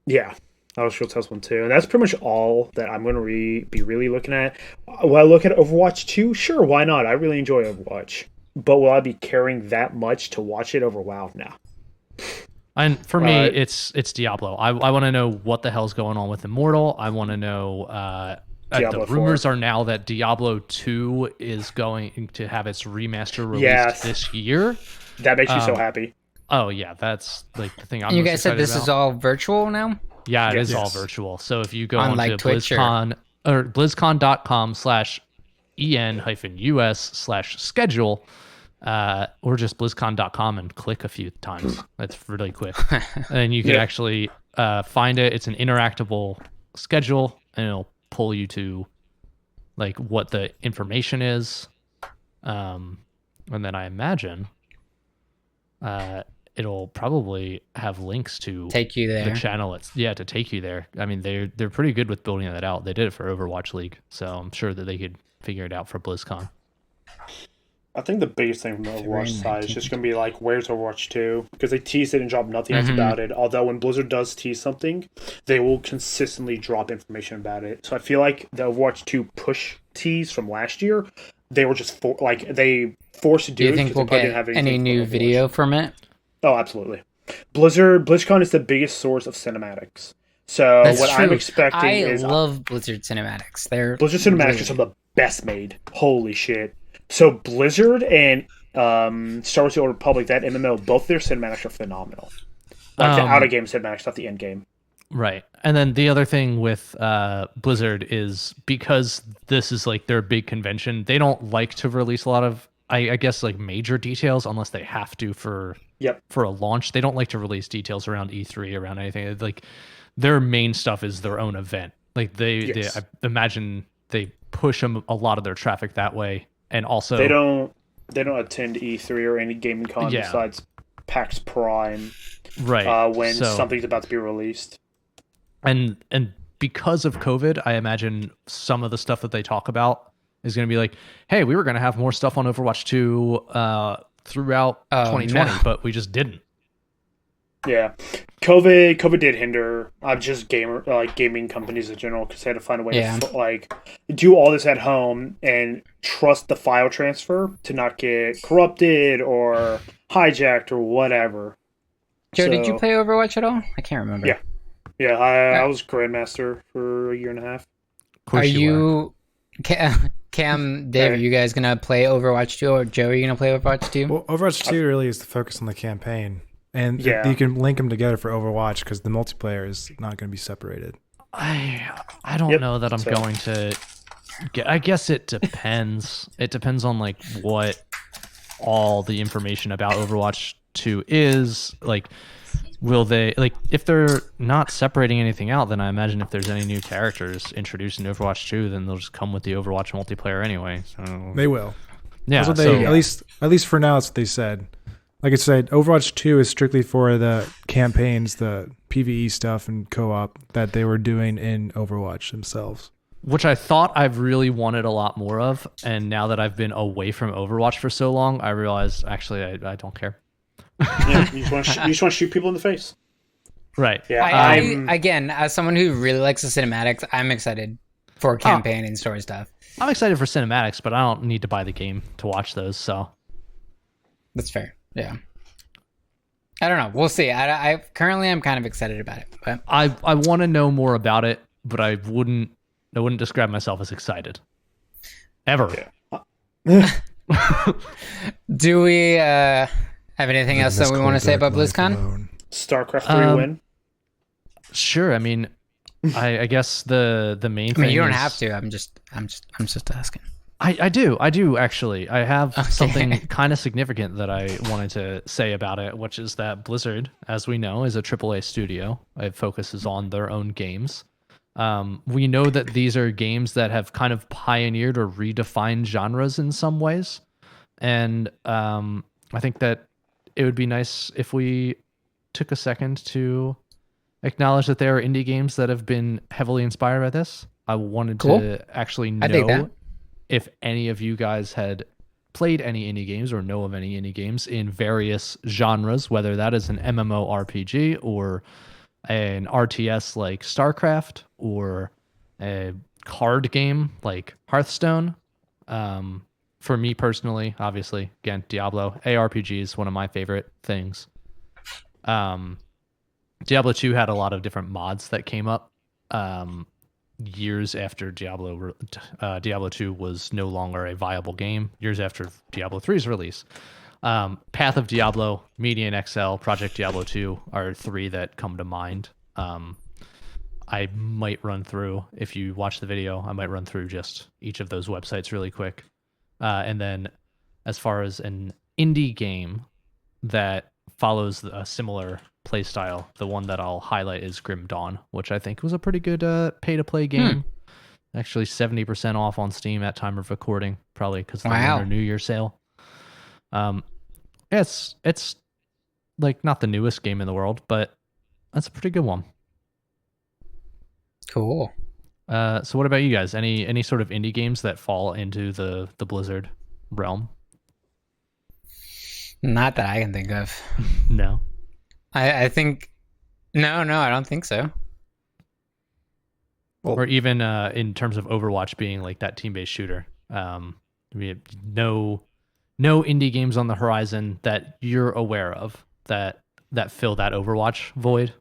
Yeah, Elder Scrolls has one too. And that's pretty much all that I'm going to be really looking at. Will I look at Overwatch 2? Sure, why not? I really enjoy Overwatch. But will I be caring that much to watch it over WoW? No. And for me, it's Diablo. I want to know what the hell's going on with Immortal. I want to know. The rumors are now that Diablo 2 is going to have its remaster released this year. That makes me so happy. Oh yeah, that's like the thing. You guys said this is all virtual now? Yeah, it is all virtual. So if you go on like BlizzCon or BlizzCon.com/en-us/schedule, or just BlizzCon.com and click a few times. That's really quick. And you can actually find it. It's an interactable schedule, and it'll pull you to like what the information is. And then I imagine it'll probably have links to take you there. The channel. To take you there. I mean, they're pretty good with building that out. They did it for Overwatch League, so I'm sure that they could figure it out for BlizzCon. I think the biggest thing from the Overwatch side is just going to be like, where's Overwatch 2? Because they teased it and dropped nothing else about it. Although when Blizzard does tease something, they will consistently drop information about it. So I feel like the Overwatch 2 push tease from last year, they were just they forced to do it. Do you think we'll get any new video from it? Oh, absolutely. BlizzCon is the biggest source of cinematics. So I'm expecting is... I love Blizzard cinematics. Blizzard cinematics are some of the best made. Holy shit. So Blizzard and Star Wars: The Old Republic, that MMO, both their cinematics are phenomenal. Like the out-of-game cinematics, not the end-game. Right. And then the other thing with Blizzard is because this is like their big convention, they don't like to release a lot of, I guess, like major details unless they have to for a launch. They don't like to release details around E3, around anything. Like their main stuff is their own event. Like they I imagine they push a lot of their traffic that way. And also they don't attend E3 or any gaming con besides PAX Prime, right? When something's about to be released. And because of COVID, I imagine some of the stuff that they talk about is going to be like, hey, we were going to have more stuff on Overwatch 2 throughout 2020, but we just didn't. Yeah, COVID did hinder just gaming companies in general because they had to find a way to do all this at home and trust the file transfer to not get corrupted or hijacked or whatever. Joe, did you play Overwatch at all? I can't remember. Yeah. I was Grandmaster for a year and a half. Are you Cam, Dave? Are you guys gonna play Overwatch 2, or Joe? Are you gonna play Overwatch 2? Well, Overwatch 2 really is the focus on the campaign. And you can link them together for Overwatch because the multiplayer is not going to be separated. I don't know that I'm going to get. I guess it depends. It depends on like what all the information about Overwatch 2 is. Like, will they if they're not separating anything out? Then I imagine if there's any new characters introduced in Overwatch 2, then they'll just come with the Overwatch multiplayer anyway. So they will. Yeah. That's what at least for now, that's what they said. Like I said, Overwatch 2 is strictly for the campaigns, the PvE stuff and co-op that they were doing in Overwatch themselves. Which I thought I've really wanted a lot more of, and now that I've been away from Overwatch for so long, I realized actually I don't care. Yeah, you just want to shoot people in the face. Right. Yeah. Again, as someone who really likes the cinematics, I'm excited for campaign and story stuff. I'm excited for cinematics, but I don't need to buy the game to watch those, so. That's fair. Yeah. I don't know. We'll see. I currently I'm kind of excited about it. But I want to know more about it, but I wouldn't describe myself as excited. Ever. Yeah. Do we have anything else that we want to say about BlizzCon? StarCraft 3 win? Sure. I mean, I guess the main thing. I mean, you don't have to. I'm just asking. I do actually. I have something kind of significant that I wanted to say about it, which is that Blizzard, as we know, is a AAA studio. It focuses on their own games. We know that these are games that have kind of pioneered or redefined genres in some ways. And I think that it would be nice if we took a second to acknowledge that there are indie games that have been heavily inspired by this. I wanted to actually know if any of you guys had played any indie games or know of any indie games in various genres, whether that is an MMO RPG or an RTS like StarCraft or a card game like Hearthstone. For me personally, obviously, again, Diablo. ARPG is one of my favorite things. Diablo 2 had a lot of different mods that came up years after Diablo 2 was no longer a viable game, years after Diablo 3's release. Path of Diablo, Median XL, Project Diablo 2 are three that come to mind. I might run through, if you watch the video, I might run through just each of those websites really quick. And then as far as an indie game that follows a similar play style, the one that I'll highlight is Grim Dawn, which I think was a pretty good pay-to-play game. Actually 70% off on Steam at time of recording, probably because of the Lunar New Year sale. It's like not the newest game in the world, but that's a pretty good one. Cool. So what about you guys? Any sort of indie games that fall into the Blizzard realm? Not that I can think of. No. I think no, I don't think so. Or even in terms of Overwatch being like that team-based shooter. We have no indie games on the horizon that you're aware of that fill that Overwatch void.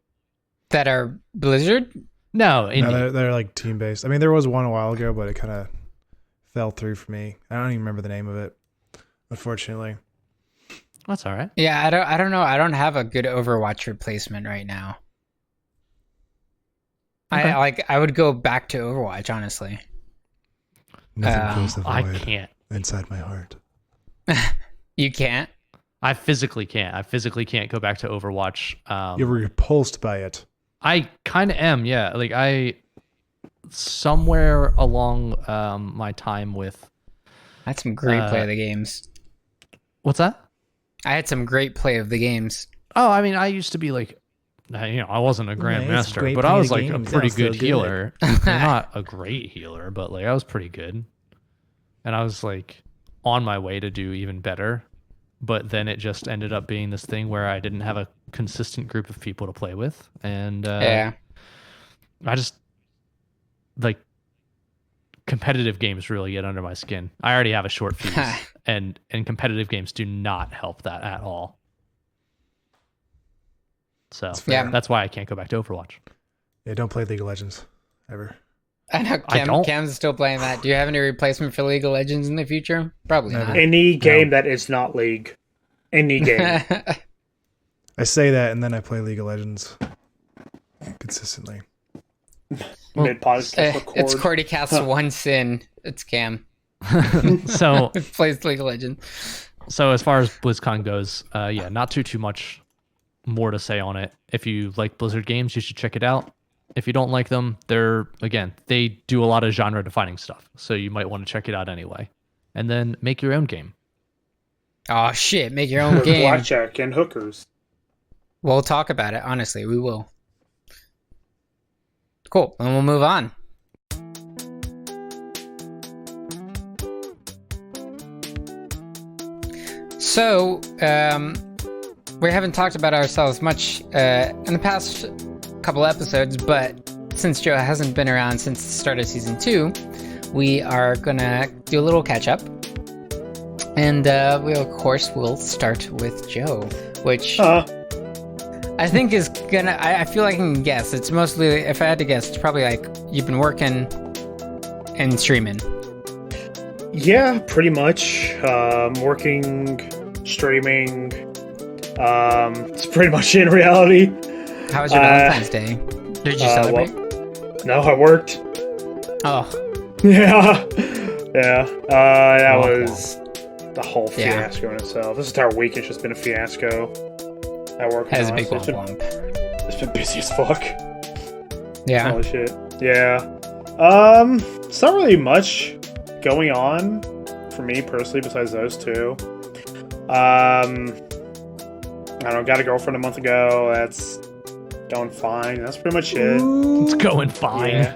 That are Blizzard? No, indie. No, they're like team based. I mean, there was one a while ago, but it kind of fell through for me. I don't even remember the name of it, unfortunately. That's all right. Yeah, I don't know. I don't have a good Overwatch replacement right now. Okay. I would go back to Overwatch, honestly. Nothing fills the void I can't. inside my heart. You can't? I physically can't. I physically can't go back to Overwatch. You're repulsed by it. I kind of am, yeah. Like somewhere along my time with. I had some great play of the games. What's that? I had some great play of the games. Oh, I mean, I used to be like, I wasn't a grandmaster, great but play I of was like a games. pretty Sounds so good healer. I'm not a great healer, but like I was pretty good, and I was like on my way to do even better. But then it just ended up being this thing where I didn't have a consistent group of people to play with, and Yeah. I just like competitive games really get under my skin. I already have a short fuse, and competitive games do not help that at all. So Yeah. that's why I can't go back to Overwatch. Yeah, don't play League of Legends ever. I know I don't. Cam's still playing that. Do you have any replacement for League of Legends in the future? Probably Never. not. Any game that is not League. Any game. I say that, and then I play League of Legends consistently. Mid podcast record. It's QwertyCast's one sin. It's Cam. So Plays League of Legends. So as far as BlizzCon goes, yeah, not too much more to say on it. If you like Blizzard games, you should check it out. If you don't like them, they do a lot of genre defining stuff. So you might want to check it out anyway. And then make your own game. Oh shit, make your own With game. blackjack and hookers. We'll talk about it, honestly, we will. Cool, and we'll move on. So, we haven't talked about ourselves much in the past couple episodes, but since Joe hasn't been around since the start of season 2, we are gonna do a little catch up. And we, of course, will start with Joe, which I think is gonna, I feel like I can guess. It's mostly, if I had to guess, it's probably like you've been working and streaming. Yeah, pretty much. Working, streaming. It's pretty much in reality. How was your Valentine's Day? Did you celebrate? Well, no, I worked. Oh. Yeah. That was the whole fiasco in itself. This entire week has just been a fiasco at work. Has a big it's womp. It's been busy as fuck. Yeah. Holy shit. Yeah. It's not really much going on for me personally besides those two. I don't know, got a girlfriend a month ago. That's going fine. That's pretty much it. It's going fine.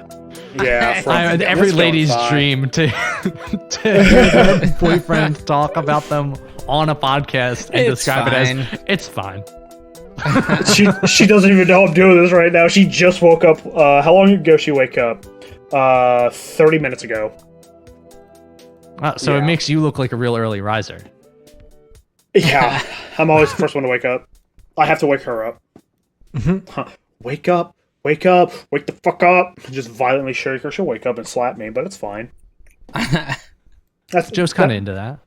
Yeah. Every lady's dream to hear their boyfriend talk about them on a podcast and describe it as it's fine. she doesn't even know I'm doing this right now. She just woke up. How long ago did she wake up? 30 minutes ago. So it makes you look like a real early riser. Yeah, I'm always the first one to wake up. I have to wake her up. Wake up, wake the fuck up. Just violently shake her. She'll wake up and slap me, but it's fine. Joe's kind of into that.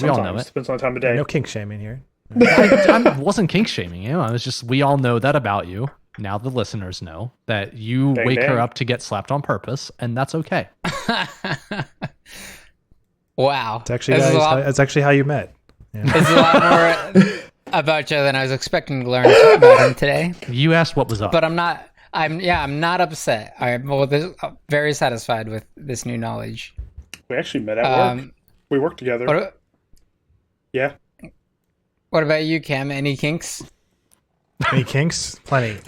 We all know it. Depends on the time of day. No kink shaming here. I wasn't kink shaming you. I was just, we all know that about you. Now the listeners know that you wake her up to get slapped on purpose, and that's okay. Wow. It's actually how you met. Yeah. There's a lot more about Joe than I was expecting to learn about him today. You asked what was up. But I'm not upset. I'm very satisfied with this new knowledge. We actually met at work. We worked together. What, yeah. What about you, Cam? Any kinks? Any kinks? Plenty.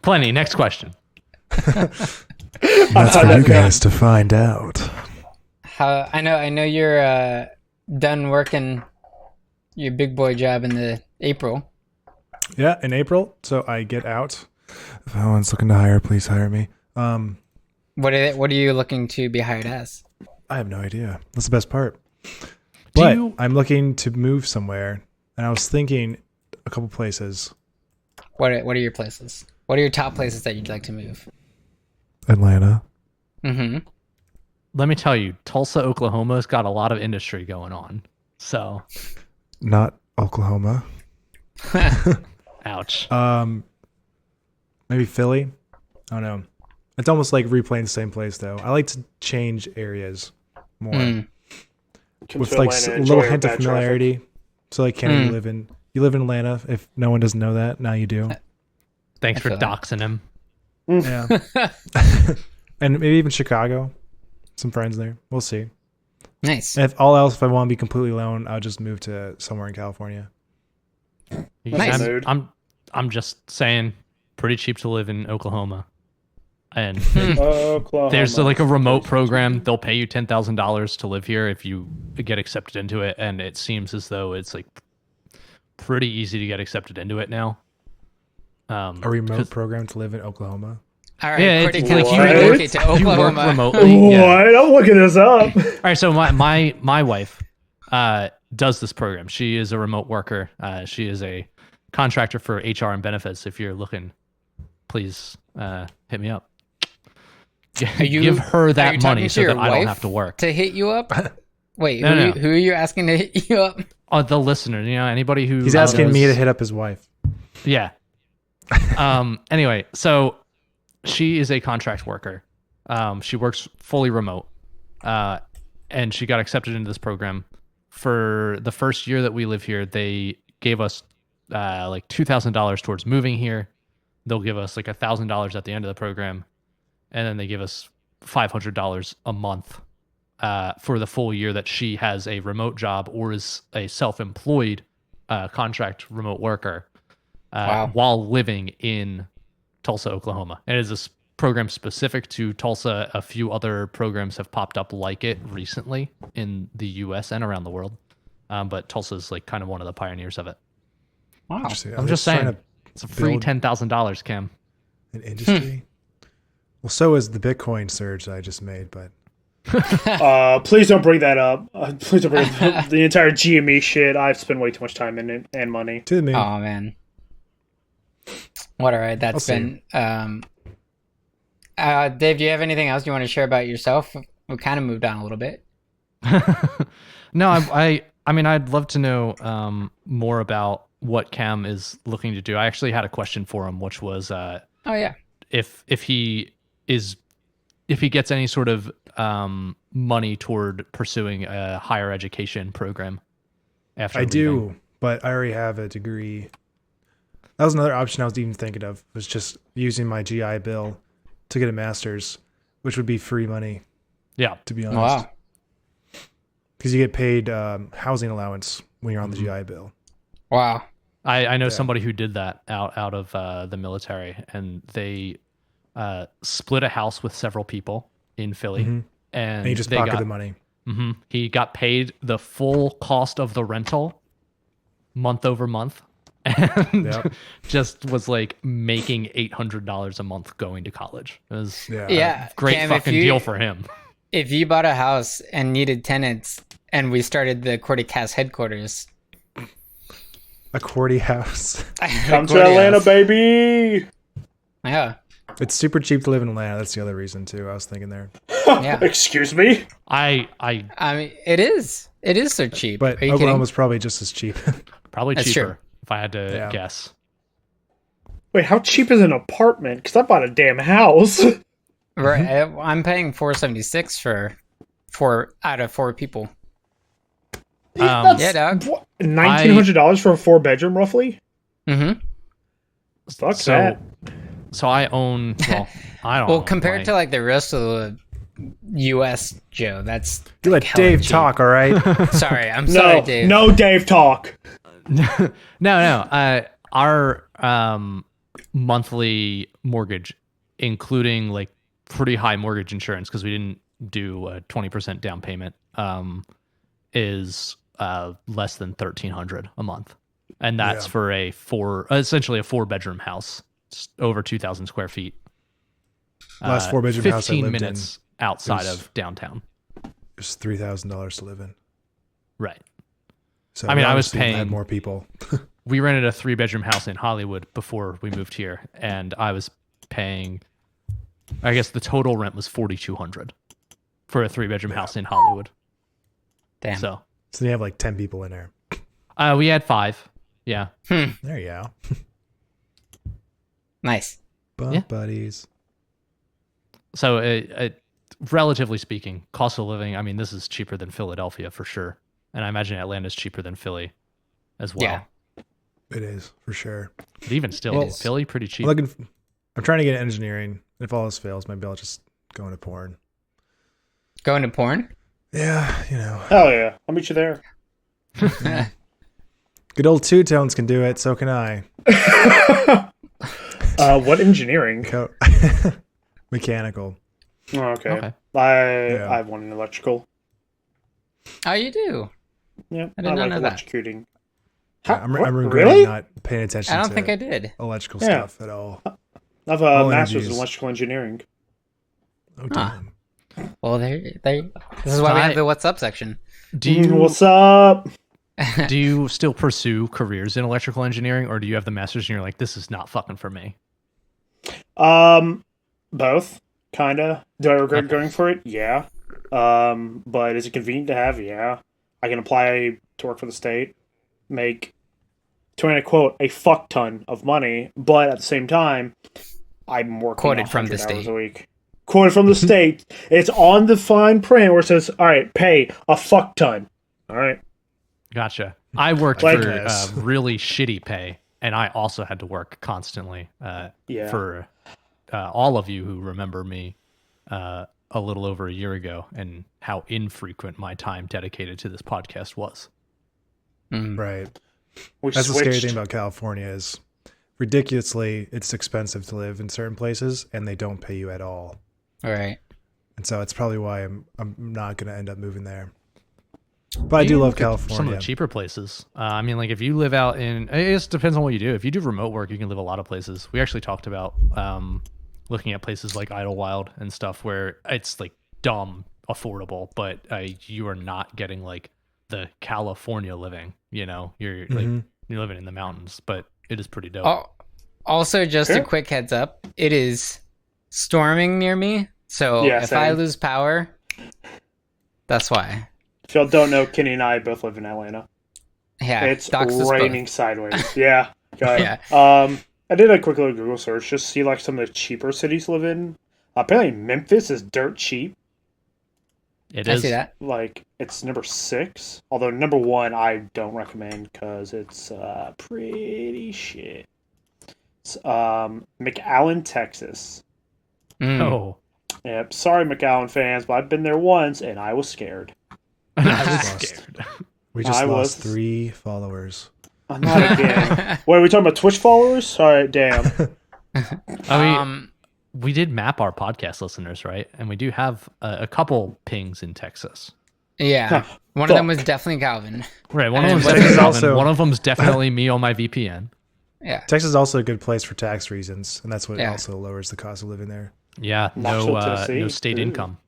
Plenty. Next question. That's for you guys to find out. How I know you're done working your big boy job in the April. Yeah, in April, so I get out. If anyone's looking to hire, please hire me. What are you looking to be hired as? I have no idea. That's the best part. But I'm looking to move somewhere, and I was thinking a couple places. What are your places? What are your top places that you'd like to move? Atlanta. Mm-hmm. Let me tell you, Tulsa, Oklahoma's got a lot of industry going on. So, not Oklahoma. Ouch. Maybe Philly. I don't know. It's almost like replaying the same place, though. I like to change areas more with like a little hint of familiarity. Traffic. So, like, Kenny, you live in Atlanta. If no one doesn't know that, now you do. Thanks for doxing him. Yeah. And maybe even Chicago. Some friends there. We'll see. Nice. And if all else, if I want to be completely alone, I'll just move to somewhere in California. Nice. I'm just saying, pretty cheap to live in Oklahoma. And there's like a remote program. They'll pay you $10,000 to live here if you get accepted into it. And it seems as though it's like pretty easy to get accepted into it now. A remote program to live in Oklahoma. All right, yeah, can you relocate to Oklahoma? You work remotely. What? Yeah. I'm looking this up. All right, so my wife does this program. She is a remote worker. She is a contractor for HR and benefits. If you're looking, please hit me up. Give her that money so that I don't have to work. To hit you up? Wait, who are you asking to hit you up? The listener, anybody who... He's asking me to hit up his wife. Yeah. Anyway, so she is a contract worker. She works fully remote. And she got accepted into this program. For the first year that we live here, they gave us like $2,000 towards moving here. They'll give us like $1,000 at the end of the program. And then they give us $500 a month for the full year that she has a remote job or is a self-employed contract remote worker while living in Tulsa, Oklahoma. And it is a program specific to Tulsa. A few other programs have popped up like it recently in the U.S. and around the world. But Tulsa is like kind of one of the pioneers of it. Wow. I'm just saying, it's a free $10,000, Cam. An industry? Well, so is the Bitcoin surge that I just made, but... Please don't bring that up. Please don't bring the entire GME shit. I've spent way too much time in it and money. To me. Oh, man. What, all right, that's been... Dave, do you have anything else you want to share about yourself? We kind of moved on a little bit. No, I mean, I'd love to know more about what Cam is looking to do. I actually had a question for him, which was... If he gets any sort of money toward pursuing a higher education program after do, but I already have a degree. That was another option I was even thinking of, was just using my GI Bill to get a master's, which would be free money. Yeah. To be honest. Wow. Because you get paid housing allowance when you're on the GI Bill. Wow. I know somebody who did that out of the military, and they split a house with several people in Philly, and he just pocketed the money. He got paid the full cost of the rental month over month, and just was like making $800 a month going to college. It was great Cam, fucking deal for him. If you bought a house and needed tenants, and we started the QwertyCast headquarters. A QWERTY house. Come to Atlanta, baby. Yeah. It's super cheap to live in Atlanta. That's the other reason too. I was thinking there. Yeah. Excuse me. I mean, it is. It is so cheap. But Oklahoma's probably just as cheap. Probably cheaper if I had to guess. Wait, how cheap is an apartment? Because I bought a damn house. Right. I'm paying $476 for 4 out of 4 people. Yeah, dog. $1,900 for a 4-bedroom, roughly. Mm-hmm. Fuck that. So I own. Well, I don't. Well, compared to like the rest of the U.S. Joe. That's you let Dave talk, all right? Sorry, I'm sorry, Dave. No, Dave, talk. No. Our monthly mortgage, including like pretty high mortgage insurance, because we didn't do a 20% down payment, is less than $1,300 a month, and that's for essentially a 4-bedroom house. It's over 2,000 square feet. Last 4-bedroom house I lived 15 minutes outside of downtown. It's $3,000 to live in. Right. So I mean, I was paying had more people. We rented a 3-bedroom house in Hollywood before we moved here, and I was paying, I guess the total rent was $4,200 for a 3-bedroom house in Hollywood. Damn. So you have like 10 people in there. We had 5. Yeah. There you go. Nice. Buddies. So relatively speaking, cost of living, I mean, this is cheaper than Philadelphia for sure. And I imagine Atlanta's cheaper than Philly as well. Yeah. It is, for sure. But even still, Philly pretty cheap. I'm trying to get engineering. If all this fails, maybe I'll just go into porn. Go into porn? Yeah, Hell yeah. I'll meet you there. Good old Two-Tones can do it, so can I. What engineering? Mechanical. Oh, okay. I have one in electrical. Oh, you do? Yeah, I did not know that. electrocuting. I'm regretting not paying attention to I don't think I did. electrical stuff at all. I have a master's in electrical engineering. Oh, damn. Well, there. This is why we have the What's Up section. What's up? Do you still pursue careers in electrical engineering, or do you have the master's and you're like, this is not fucking for me? Both, kinda. Do I regret going for it? Yeah. But is it convenient to have? Yeah. I can apply to work for the state, make, to quote, a fuck ton of money, but at the same time, I'm working quoted from the state a week. Quoted from the state. It's on the fine print where it says, all right, pay a fuck ton. All right. Gotcha. I worked for really shitty pay, and I also had to work constantly. For all of you who remember me a little over a year ago and how infrequent my time dedicated to this podcast was. Right. That's the scary thing about California is ridiculously it's expensive to live in certain places, and they don't pay you at all. All right. And so it's probably why I'm not going to end up moving there. But I do love California. Some of the cheaper places. I mean, like if you live out in, it just depends on what you do. If you do remote work, you can live a lot of places. We actually talked about looking at places like Idlewild and stuff where it's like dumb affordable, but you are not getting like the California living. You know, you're like you're living in the mountains, but it is pretty dope. Also, just a quick heads up: it is storming near me, so if I lose power, that's why. If y'all don't know, Kenny and I both live in Atlanta. Yeah, it's raining sideways. Yeah. Yeah. I did a quick little Google search just to see like some of the cheaper cities to live in. Apparently, Memphis is dirt cheap. It is. I see that. Like it's number 6, although number 1 I don't recommend because it's pretty shit. It's McAllen, Texas. Oh. Yep. Sorry, McAllen fans, but I've been there once and I was scared. Scared. We just lost 3 followers. Not again. Wait, are we talking about Twitch followers? All right, damn. I mean, we did map our podcast listeners, right? And we do have a couple pings in Texas. Yeah. One of them was definitely Calvin. Right. One of them's definitely Calvin. One of them's definitely me on my VPN. Yeah. Texas is also a good place for tax reasons, and that's what also lowers the cost of living there. Yeah. No state income.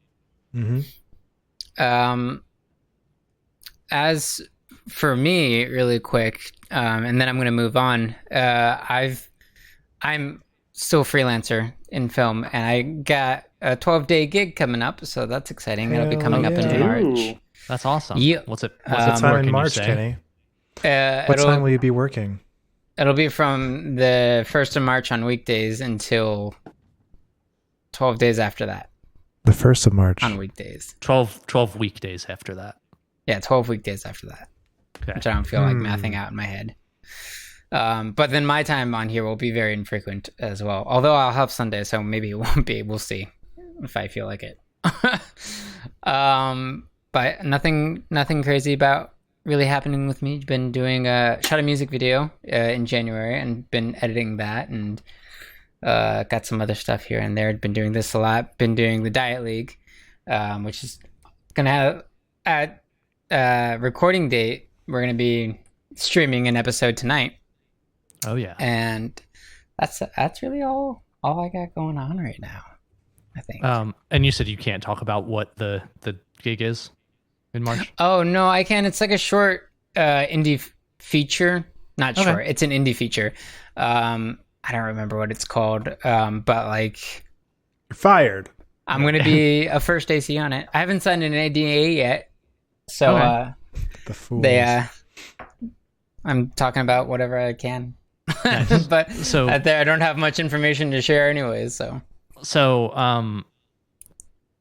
As for me, really quick, and then I'm going to move on. I'm still a freelancer in film, and I got a 12-day gig coming up, so that's exciting. It'll be coming up in March. That's awesome. Yeah. What's it time in March, Kenny? What time will you be working? It'll be from the 1st of March on weekdays until 12 days after that. The 1st of March. On weekdays. 12 weekdays after that. Yeah, 12 weekdays after that. Okay. Which I don't feel like mathing out in my head. But then my time on here will be very infrequent as well. Although I'll have Sunday, so maybe it won't be. We'll see if I feel like it. But nothing crazy about really happening with me. Been doing shot a music video in January and been editing that, and got some other stuff here and there. Been doing this a lot. Been doing the Diet League, which is gonna have at recording date. We're gonna be streaming an episode tonight. Oh yeah, and that's really all I got going on right now, I think. And you said you can't talk about what the gig is in March? Oh no, I can. It's like a short indie feature. Not short. It's an indie feature. I don't remember what it's called. But like, you're fired. I'm gonna be a first AC on it. I haven't signed an ADA yet, so the fools. I'm talking about whatever I can. Nice. But so I don't have much information to share anyways. So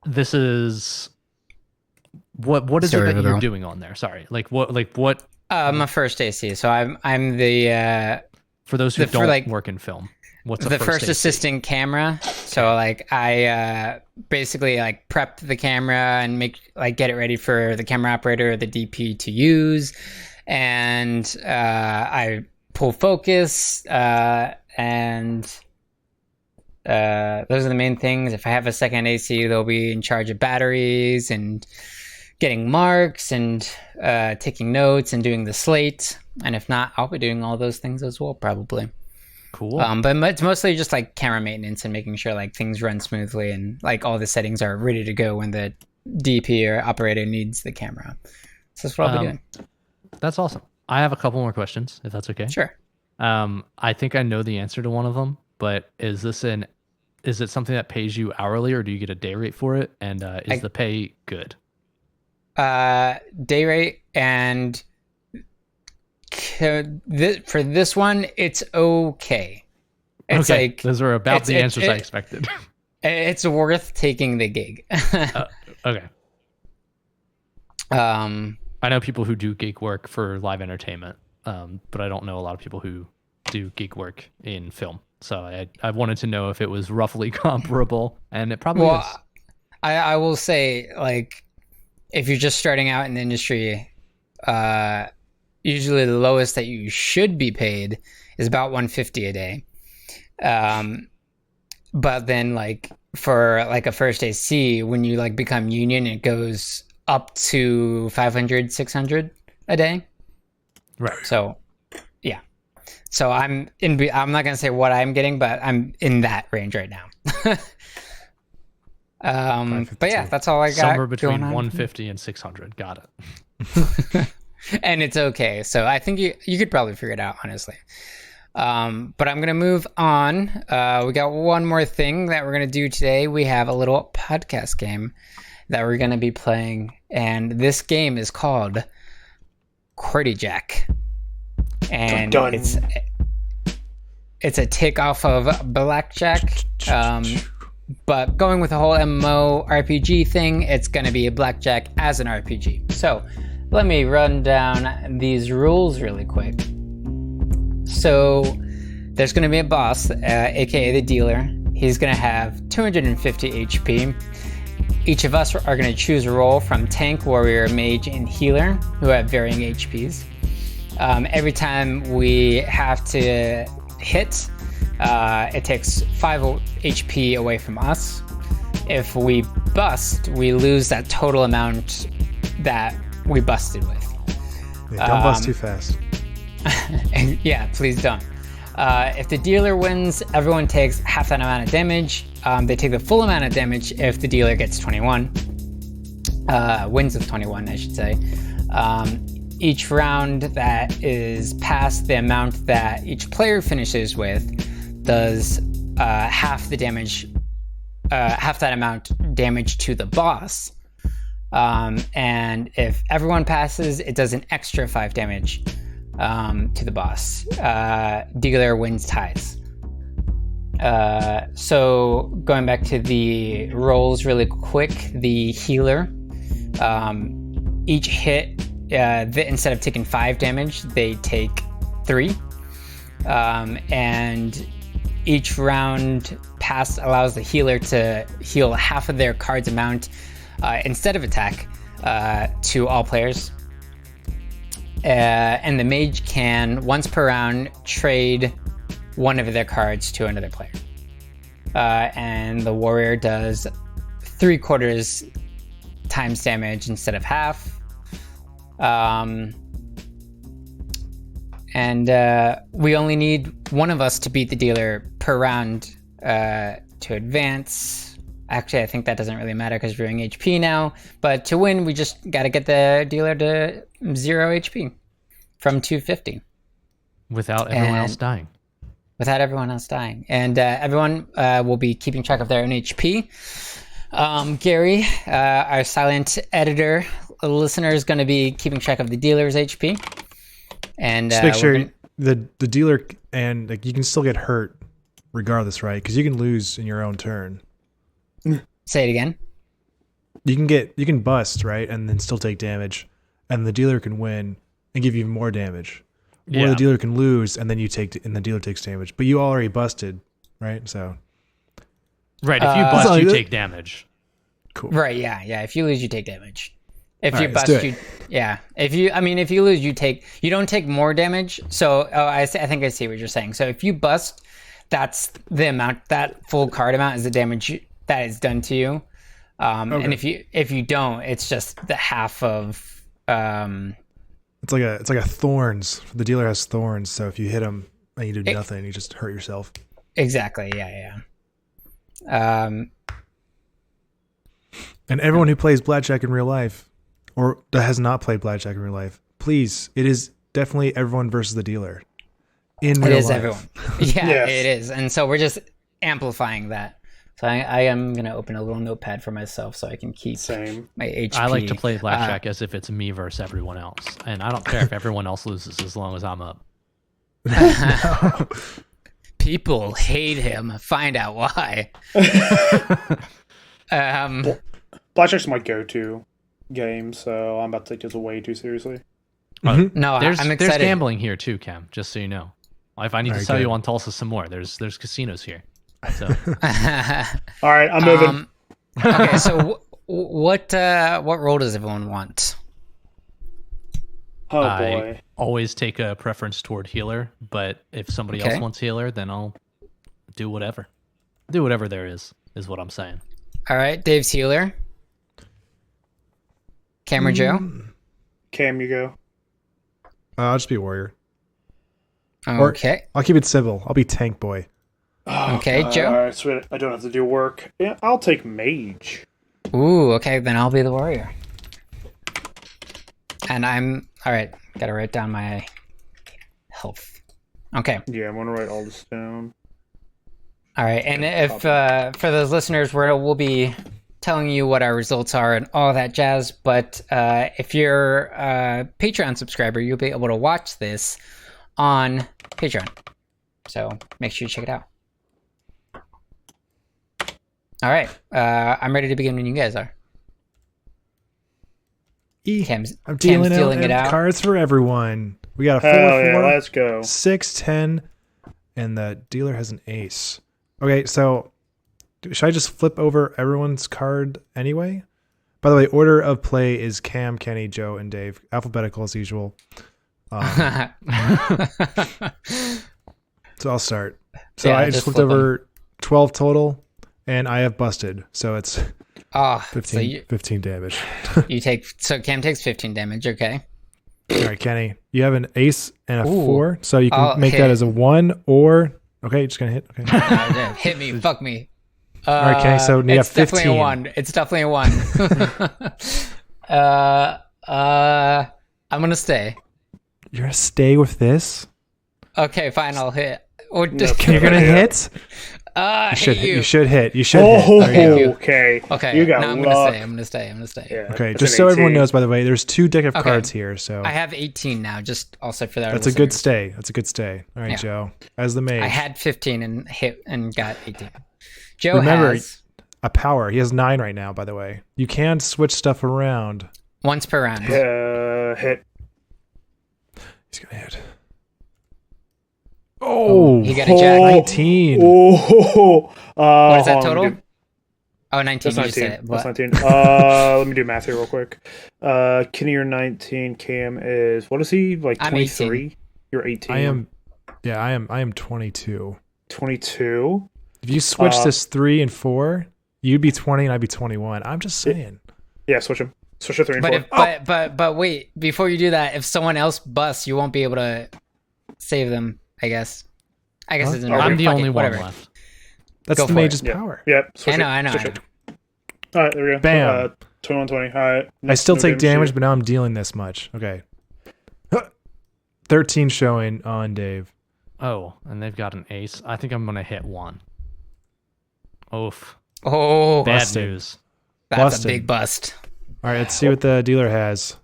this is what is it that you're doing on there? Sorry, what? I'm a first AC, so I'm the for those who don't work in film. What's the first assistant camera? So like I basically like prep the camera and get it ready for the camera operator or the DP to use, and I pull focus and those are the main things. If I have a second AC, they'll be in charge of batteries and getting marks and taking notes and doing the slate. And if not, I'll be doing all those things as well, probably. Cool. But it's mostly just like camera maintenance and making sure like things run smoothly and like all the settings are ready to go when the DP or operator needs the camera. So that's what I'll be doing. That's awesome. I have a couple more questions, if that's okay. Sure. I think I know the answer to one of them, but is it something that pays you hourly, or do you get a day rate for it? And is the pay good? Day rate, and for this one, it's okay. It's okay. like Those are about the answers I expected. It's worth taking the gig. Okay. I know people who do gig work for live entertainment, but I don't know a lot of people who do gig work in film. So I wanted to know if it was roughly comparable, and it probably is. I will say, like, if you're just starting out in the industry, usually the lowest that you should be paid is about $150 a day. But then like for like a first AC, when you like become union, it goes up to 500, 600 a day. Right. So yeah. So I'm not going to say what I'm getting, but I'm in that range right now. But yeah, that's all I got. Somewhere between 150 and 600. Got it. And it's okay. So I think you could probably figure it out, honestly. But I'm going to move on. We got one more thing that we're going to do today. We have a little podcast game that we're going to be playing. And this game is called QwertyJack. And it's a takeoff of Blackjack. But going with the whole MMO RPG thing, it's going to be a Blackjack as an RPG. So let me run down these rules really quick. So there's going to be a boss, aka the dealer. He's going to have 250 HP. Each of us are going to choose a role from tank, warrior, mage, and healer, who have varying HPs. Every time we have to hit, it takes 5 HP away from us. If we bust, we lose that total amount that we busted with. Yeah, don't bust too fast. Yeah, please don't. If the dealer wins, everyone takes half that amount of damage. They take the full amount of damage if the dealer gets 21. Wins with 21, I should say. Each round that is past the amount that each player finishes with does half the damage, half that amount damage to the boss. And if everyone passes, it does an extra 5 damage to the boss. Dealer wins ties. So going back to the rolls really quick, the healer, each hit, instead of taking 5 damage, they take 3. And each round cast allows the healer to heal half of their card's amount instead of attack to all players. And the mage can, once per round, trade one of their cards to another player. And the warrior does 3/4 times damage instead of half. And we only need one of us to beat the dealer per round to advance. Actually, I think that doesn't really matter because we're doing HP now. But to win, we just got to get the dealer to 0 HP from 250. Without everyone else dying. Without everyone else dying. And everyone will be keeping track of their own HP. Gary, our silent editor, listener, is going to be keeping track of the dealer's HP. And just make sure the dealer, and like, you can still get hurt regardless, right? Because you can lose in your own turn. Say it again. You can bust, right, and then still take damage, and the dealer can win and give you even more damage. Or the dealer can lose, and then and the dealer takes damage. But you already busted, right? So, right, if you bust, you take damage. Cool. Right, yeah. If you lose, you take damage. If you bust, if you lose, you don't take more damage. So, I think I see what you're saying. So if you bust, that's the amount, that full card amount is the damage that is done to you. Okay. And if you don't, it's just the half of. It's like a thorns. The dealer has thorns, so if you hit him and you do nothing, you just hurt yourself. Exactly. Yeah. And everyone who plays blackjack in real life, or that has not played blackjack in real life, please, it is definitely everyone versus the dealer. In real life. It is everyone. Yeah, yes. It is. And so we're just amplifying that. So I am going to open a little notepad for myself so I can keep my HP. I like to play blackjack as if it's me versus everyone else. And I don't care if everyone else loses as long as I'm up. No. People hate him. Find out why. Blackjack's my go-to game, so I'm about to take this way too seriously. No, I'm excited. There's gambling here too, Cam, just so you know. If I need to sell you on Tulsa some more, there's casinos here. So. All right, I'm moving. Okay, so what role does everyone want? Oh boy! I always take a preference toward healer, but if somebody else wants healer, then I'll do whatever. Do whatever there is what I'm saying. All right, Dave's healer. Cam or Joe? Cam, you go. I'll just be a warrior. Okay. Or I'll keep it civil. I'll be tank boy. Oh, okay, God. Joe. All right, sweet. I don't have to do work. Yeah, I'll take mage. Ooh, okay, then I'll be the warrior. And all right, gotta write down my health. Okay. Yeah, I'm gonna write all this down. All right, and if for those listeners, we'll be telling you what our results are and all that jazz, but if you're a Patreon subscriber, you'll be able to watch this on Patreon. So make sure you check it out. All right, I'm ready to begin when you guys are. I'm dealing it out. Cards for everyone. We got a 4/4. Let's go. 6/10, and the dealer has an ace. Okay, so should I just flip over everyone's card anyway? By the way, order of play is Cam, Kenny, Joe, and Dave. Alphabetical as usual. So I'll start. So I just flipped over 12 total, and I have busted. So it's 15 damage. Cam takes 15 damage, okay. All right, Kenny, you have an ace and a 4, so you can make that as a 1 or... Okay, just gonna hit. Okay. Hit me, fuck me. All right, Kenny, so you have 15. It's definitely a 1. I'm gonna stay. You're gonna stay with this? Okay, fine, I'll hit. Or you're gonna hit? You should hit. Okay. You got I'm gonna stay. Yeah, okay, just so everyone knows, by the way, there's 2 deck of cards here. So I have 18 now, just also for that. That's a good stay. All right, Joe, as the mage. I had 15 and hit and got 18. Joe Remember, has a power. He has 9 right now, by the way. You can switch stuff around. Once per round. Hit. He's gonna hit. Oh, he got a jack. 19. What is that total? Oh, 19. That's You 19. just said it. That's 19. Let me do math here real quick. Kenny, you're 19. Cam is, what is he? Like 23? You're 18. I am 22. 22. If you switch this 3 and 4, you'd be 20 and I'd be 21. I'm just saying. Yeah, switch them. Switch to 3 and 4. But wait, before you do that, if someone else busts, you won't be able to save them, I guess. It's I'm the only one left. That's the mage's power. Yep. I know. All right, there we go. Bam. 21, 20. All right. I still take damage, but now I'm dealing this much. Okay. 13 showing on Dave. Oh, and they've got an ace. I think I'm going to hit 1. Oof. Oh. Bad busted. news. That's a big bust. All right, let's see what the dealer has.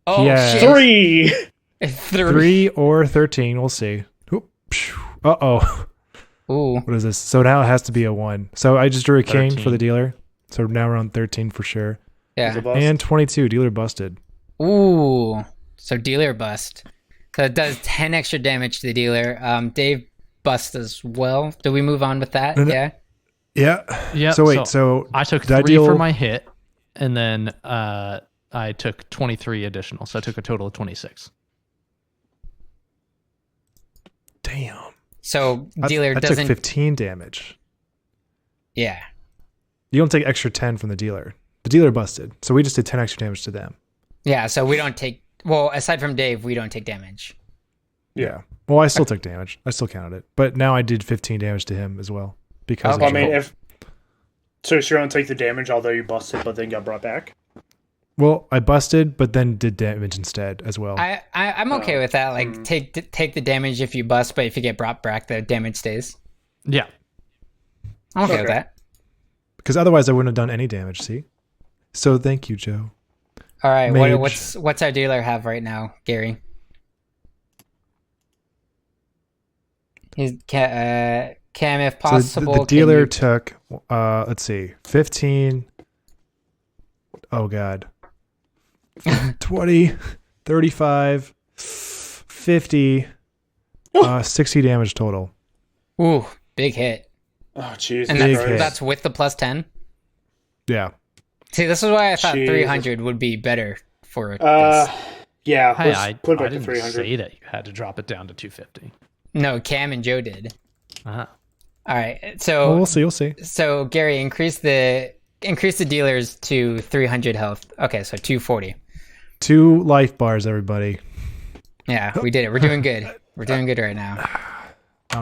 Oh, shit. 3! 3 or 13. We'll see. Uh-oh. Ooh. What is this? So now it has to be a 1. So I just drew a king for the dealer. So now we're on 13 for sure. Yeah. And 22. Dealer busted. Ooh. So dealer bust. So it does 10 extra damage to the dealer. Dave bust as well. Do we move on with that? Yeah. Yeah. So wait, so I took 3 for my hit, and then I took 23 additional. So I took a total of 26. Damn. So dealer I doesn't took 15 damage. Yeah. You don't take extra 10 from the dealer. The dealer busted. So we just did 10 extra damage to them. Yeah, so we don't take, well, aside from Dave, we don't take damage. Yeah. Well, I still took damage. I still counted it. But now I did 15 damage to him as well. Because I mean, so you're going to take the damage although you busted but then got brought back? Well, I busted, but then did damage instead as well. I'm okay with that. Like, take the damage if you bust, but if you get brought back, the damage stays. Yeah. I'm okay with that. Because otherwise I wouldn't have done any damage, see? So thank you, Joe. All right, what's our dealer have right now, Gary? He's Cam, if possible. So the dealer took, let's see, 15. Oh, God. 20, 35, 50, 60 damage total. Ooh, big hit. Oh, jeez. And that's with the plus 10? Yeah. See, this is why I thought 300 would be better for this. Yeah, I put it back to didn't 300. say that you had to drop it down to 250. No, Cam and Joe did. Uh-huh. All right, so well, we'll see. So Gary, increase the dealers to 300 health. Okay, so 240. 2 life bars, everybody. Yeah, we did it. We're doing good. We're doing good right now.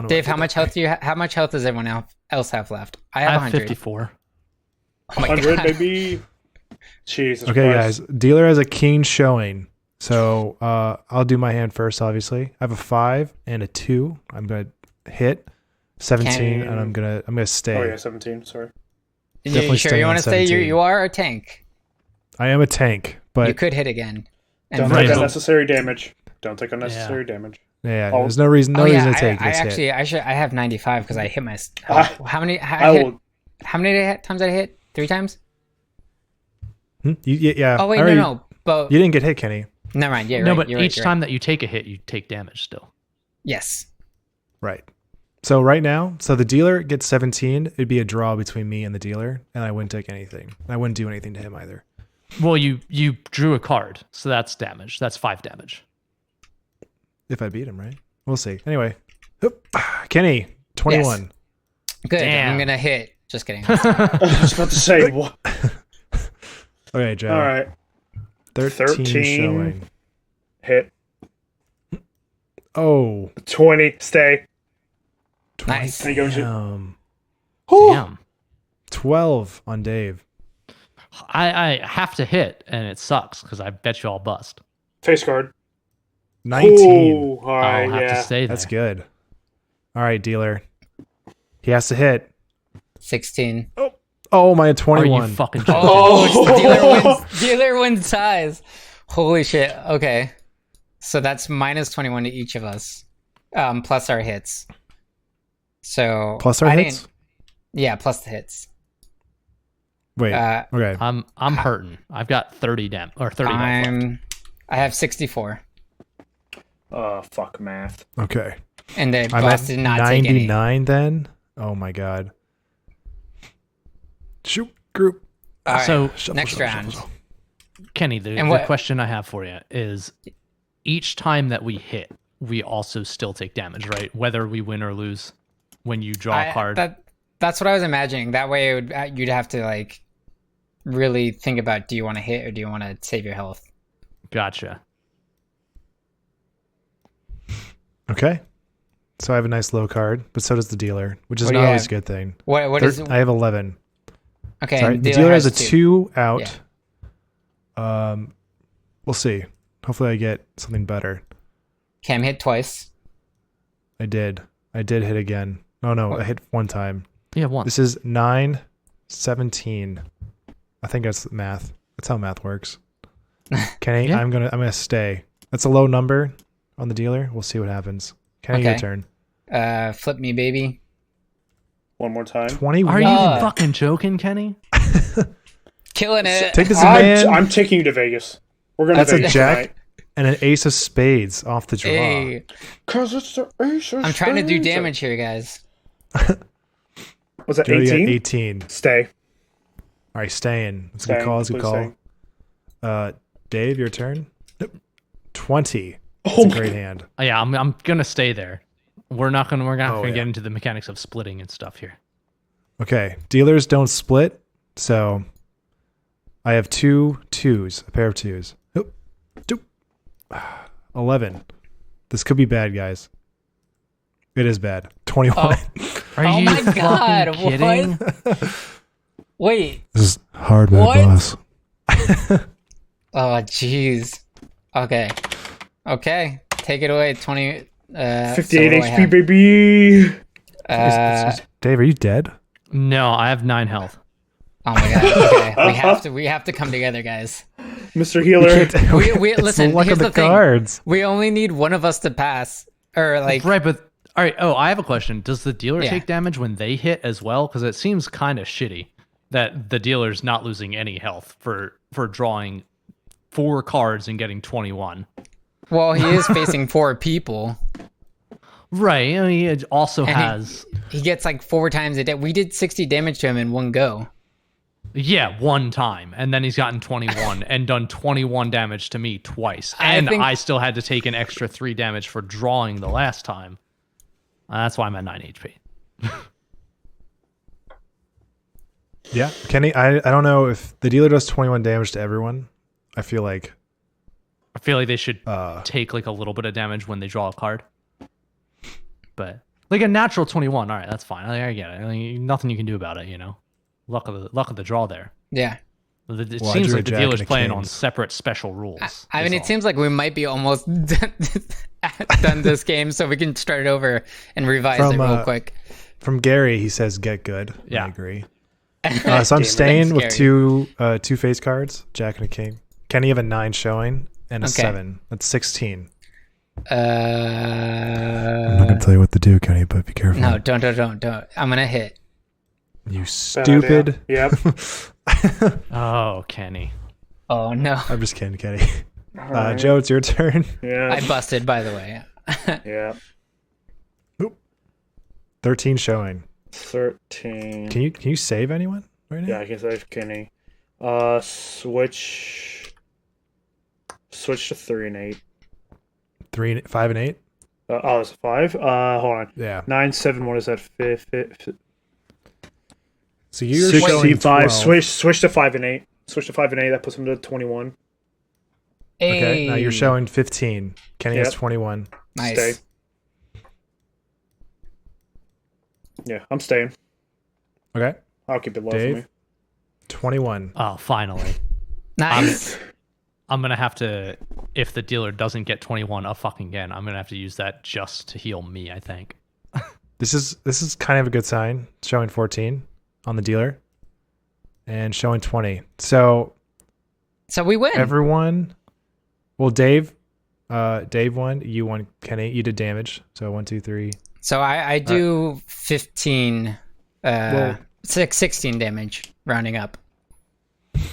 Dave, how much health do you? How much health does everyone else have left? I have 100. 54. Oh my 100, God. maybe. Jesus Okay, Christ. guys. Dealer has a king showing. So I'll do my hand first, obviously. I have a 5 and a 2. I'm gonna hit 17, and I'm gonna stay. Oh yeah, 17. Sorry. You sure you want to stay? You are a tank. I am a tank, but you could hit again. Don't take unnecessary damage. Don't take unnecessary damage. Yeah, there's no reason to take this hit. I have 95 because I hit my. How many times did I hit? 3 times? Yeah. Oh wait, no. But you didn't get hit, Kenny. Never mind. Yeah, no, right, but each time that you take a hit, you take damage still. Yes. Right. So right now, the dealer gets 17. It'd be a draw between me and the dealer, and I wouldn't take anything. I wouldn't do anything to him either. Well, you drew a card, so that's damage. That's 5 damage. If I beat him, right? We'll see. Anyway, Kenny, 21. Yes. Good. Damn. I'm gonna hit. Just kidding. I was about to say what? Okay, Joe. All right. 13 showing. Hit. Oh. 20. Stay. 20. Nice. There you go, Damn. 12 on Dave. I have to hit, and it sucks because I bet you all bust. Face card. 19. Ooh, all right, I'll have to stay there. That's good. All right, dealer. He has to hit. 16. Oh, my 21. Are you fucking joking? Oh, dealer wins ties. Holy shit. Okay. So that's minus 21 to each of us. Plus our hits. So plus our hits? Yeah, plus the hits. Wait. Okay. I'm hurting. I've got 30 damage or 30 health left. I have 64. Fuck math. Okay. And the I'm boss at did not take any. 99 then. Oh my god. Shoot group. All right, So next round. Kenny, the question I have for you is, each time that we hit, we also still take damage, right? Whether we win or lose when you draw a card. That's what I was imagining. That way you'd have to like really think about, do you want to hit or do you want to save your health? Gotcha. Okay. So I have a nice low card, but so does the dealer, which is not always a good thing. What is? I have 11. Okay. Sorry, the dealer has a 2 out. Yeah. We'll see. Hopefully I get something better. Cam hit twice. I did hit again. Oh no, I hit one time. Yeah, one. This is 9, 17. I think that's math. That's how math works. Kenny, yeah. I'm gonna stay. That's a low number on the dealer. We'll see what happens. Kenny, your turn. Flip me, baby. One more time. 21. Are you fucking joking, Kenny? Killing it. Take this man. I'm taking you to Vegas. We're going to Vegas. That's a jack tonight. and an ace of spades off the draw. Hey. Cause it's the ace of I'm trying to do damage here, guys. Was that 18? 18. Stay. All right, staying. That's a good call. That's a good call. Dave, your turn. 20. That's a great hand. Yeah, I'm gonna stay there. We're not gonna get into the mechanics of splitting and stuff here. Okay, dealers don't split, so I have 2 2s, a pair of 2s. 11. This could be bad, guys. It is bad. 21. Are you my God, kidding? Wait. This is hard, my boss. Oh, jeez. Okay. Take it away. 20. 58 HP, baby. Dave, are you dead? No, I have 9 health. Oh my God. Okay, we have to come together, guys. Mr. Healer. We listen. Look Here's at the the cards. thing. We only need one of us to pass, or like. Right, but all right. Oh, I have a question. Does the dealer take damage when they hit as well? Because it seems kind of shitty that the dealer's not losing any health for drawing 4 cards and getting 21. Well, he is facing 4 people. Right. I mean, he also has. He gets like 4 times a day. We did 60 damage to him in one go. Yeah, one time. And then he's gotten 21 and done 21 damage to me twice. And I still had to take an extra 3 damage for drawing the last time. That's why I'm at 9 HP. Yeah, Kenny, I don't know if the dealer does 21 damage to everyone. I feel like they should take like a little bit of damage when they draw a card. But like a natural 21, all right, that's fine. I get it. Nothing you can do about it, you know. Luck of the draw there. Yeah. It seems like the dealer's playing on separate special rules. I mean, it seems like we might be almost done this game, so we can start it over and revise it real quick. From Gary, he says, "Get good." Yeah, I agree. So I'm staying with two face cards, Jack and a King. Kenny, have a 9 showing and a 7. That's 16. I'm not gonna tell you what to do, Kenny, but be careful. No, don't. I'm gonna hit. You stupid. Yep. Oh, Kenny. Oh no. I'm just kidding, Kenny. Right. Joe, it's your turn. Yeah. I busted, by the way. Yeah. Oop. 13 showing. 13. Can you save anyone right now? Yeah, I can save Kenny. Switch to 3 and 8. 5 and 8. It's a 5. Hold on. Yeah. 9, 7. What is that? 5. So you're 65. Switch to 5 and 8. Switch to 5 and 8. That puts him to 21. Hey. Okay. Now you're showing 15. Kenny has 21. Nice. Stay. Yeah, I'm staying. Okay. I'll keep it low Dave, for me. 21. Oh, finally. Nice. I'm going to have to, if the dealer doesn't get 21 a fucking again, I'm going to have to use that just to heal me, I think. This is kind of a good sign. Showing 14 on the dealer and showing 20. So we win. Everyone. Well, Dave won. You won, Kenny. You did damage. So 1, 2, 3. So I do 15, 16 damage, rounding up. And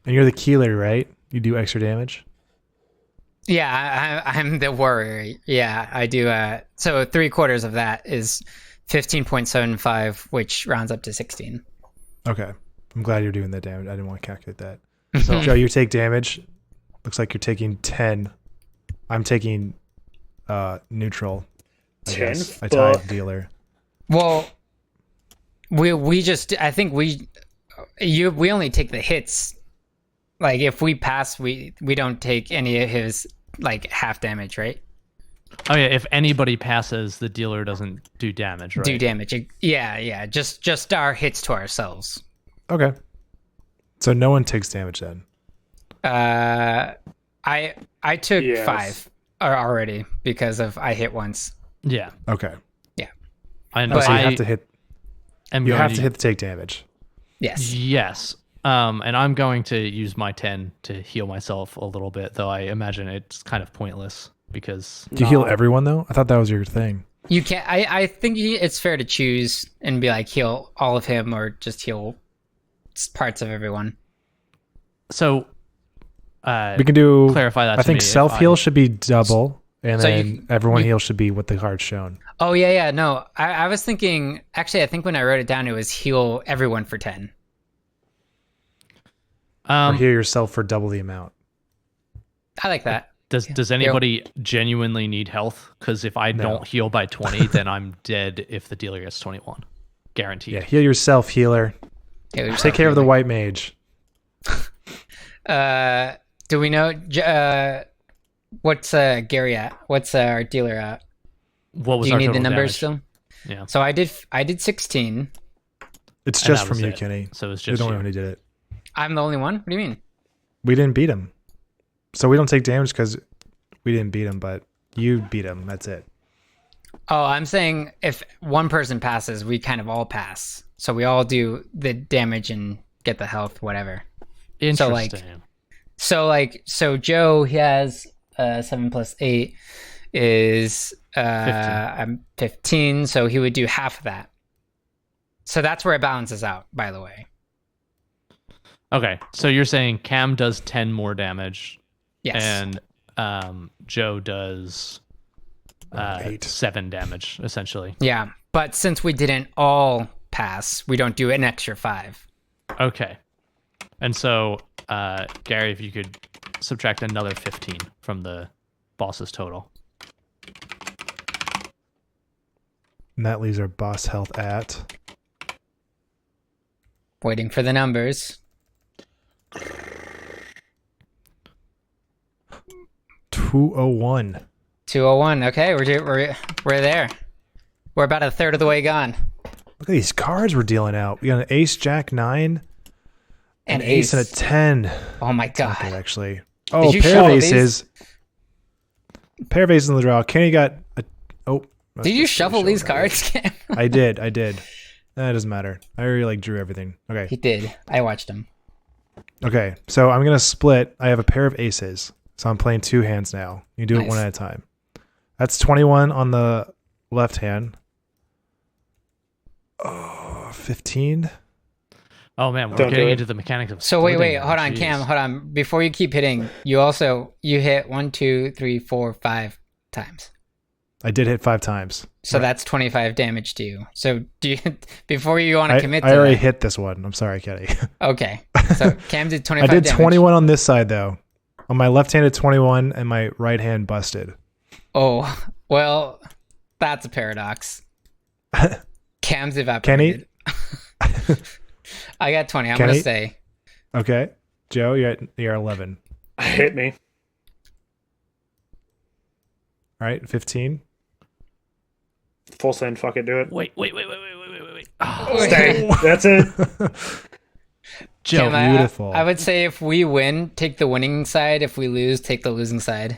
you're the keeler, right? You do extra damage? Yeah, I'm the warrior. Yeah, I do. So 3/4 of that is 15.75, which rounds up to 16. Okay. I'm glad you're doing that damage. I didn't want to calculate that. So Joe, you take damage. Looks like you're taking 10. I'm taking neutral. I 10? guess. I tied dealer. Well, we just I think we only take the hits. Like if we pass, we don't take any of his like half damage, right? oh yeah, if anybody passes, the dealer doesn't do damage, right? Do damage. Yeah. Just our hits to ourselves. Okay. So no one takes damage then. I took Yes. 5 already because of I hit once. Yeah. Okay. And So you I have to hit. am You going have to hit the take damage. Yes. Yes. And I'm going to use my 10 to heal myself a little bit, though I imagine it's kind of pointless because Do you heal everyone though? I thought that was your thing. You can't. I think it's fair to choose and be like heal all of him or just heal parts of everyone. so We can do. clarify that. I to think me if self heal should be double, and So then everyone heal should be what the card's shown. Oh yeah. No, I was thinking. Actually, I think when I wrote it down, it was heal everyone for 10. Or heal yourself for double the amount. I like that. Does anybody genuinely need health? Because if I don't heal by 20, then I'm dead if the dealer gets 21. Guaranteed. Yeah, heal yourself, healer. Yeah, Take care of the white mage. Do we know what's Gary at? What's our dealer at? What was Do you our need the total numbers damage? still? Yeah. So I did 16. It's And just that from was you, it. Kenny. So it's You're just the only you. one who did it. I'm the only one. What do you mean? We didn't beat him. So we don't take damage because we didn't beat him, but you beat him. That's it. Oh, I'm saying if one person passes, we kind of all pass. So we all do the damage and get the health, whatever. Interesting. So Joe, he has 7 plus 8 is 15. So he would do half of that. So that's where it balances out, by the way. Okay, so you're saying Cam does 10 more damage, Yes. and Joe does 8. 7 damage, essentially. Yeah. But since we didn't all pass, we don't do an extra 5. Okay. And so, Gary, if you could subtract another 15 from the boss's total. And that leaves our boss health at Waiting for the numbers. 201. 201. Okay, we're there. We're about a third of the way gone. Look at these cards we're dealing out. We got an ace, jack, 9, An an ace, and a 10. Oh my god. Okay, actually. Oh, you pair of shuffle aces. Pair of aces in the draw. Kenny got a. Oh. Did you shuffle these cards, Cam? I did. That doesn't matter. I already drew everything. Okay. He did. I watched him. Okay. So I'm gonna split. I have a pair of aces. So I'm playing 2 hands now. You do it Nice. one at a time. That's 21 on the left hand. 15. Oh man, we're Don't do getting it. into the mechanics of. So wait, splitting hold now. on, Jeez. Cam, hold on. Before you keep hitting, you hit 1, 2, 3, 4, 5 times. I did hit 5 times. So that's 25 damage to you. So do you before you want to commit to I already that- hit this one. I'm sorry, Kenny. Okay. So Cam did 25 I did damage. 21 on this side though. On my left hand, it's 21, and my right hand busted. Oh, well, that's a paradox. Cam's evaporated. I got 20. I'm going Kenny? to say. Okay, Joe, you're 11. Hit me. All right, 15. Full send. Fuck it. Do it. Wait. Oh, Stay. That's it. Joe, Cam, beautiful. I would say if we win, take the winning side. If we lose, take the losing side.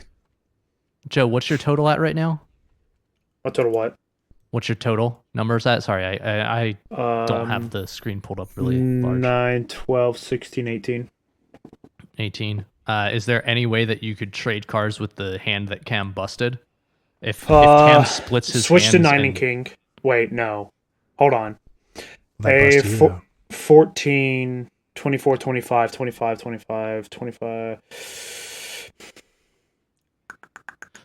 Joe, what's your total at right now? What total what? What's your total numbers at? Sorry, I don't have the screen pulled up really large. 9, 12, 16, 18. 18. Is there any way that you could trade cards with the hand that Cam busted? If Cam splits his switch to hands 9 and king. Wait, no. Hold on. That A busted you, though. 14, 24, 25, 25, 25, 25.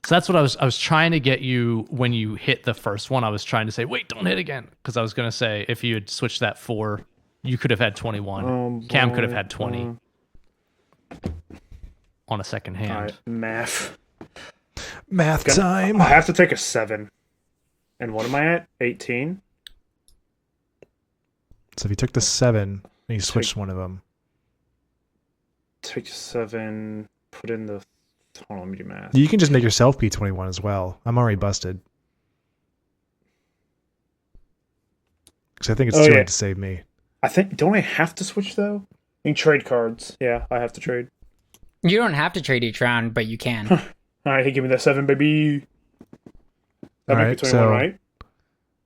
So that's what I was trying to get you when you hit the first one. I was trying to say, wait, don't hit again. Because I was going to say, if you had switched that 4, you could have had 21. Cam could have had 20 on a second hand. All right, math time. I have to take a 7. And what am I at? 18? So if you took the 7 and you switched one of them. Take 7, put in the... Hold on, let me do math. You can just make yourself be 21 as well. I'm already busted. Because I think it's too late to save me. Don't I have to switch though? You can trade cards. Yeah, I have to trade. You don't have to trade each round, but you can. All right, give me that 7, baby. That make it 21, right?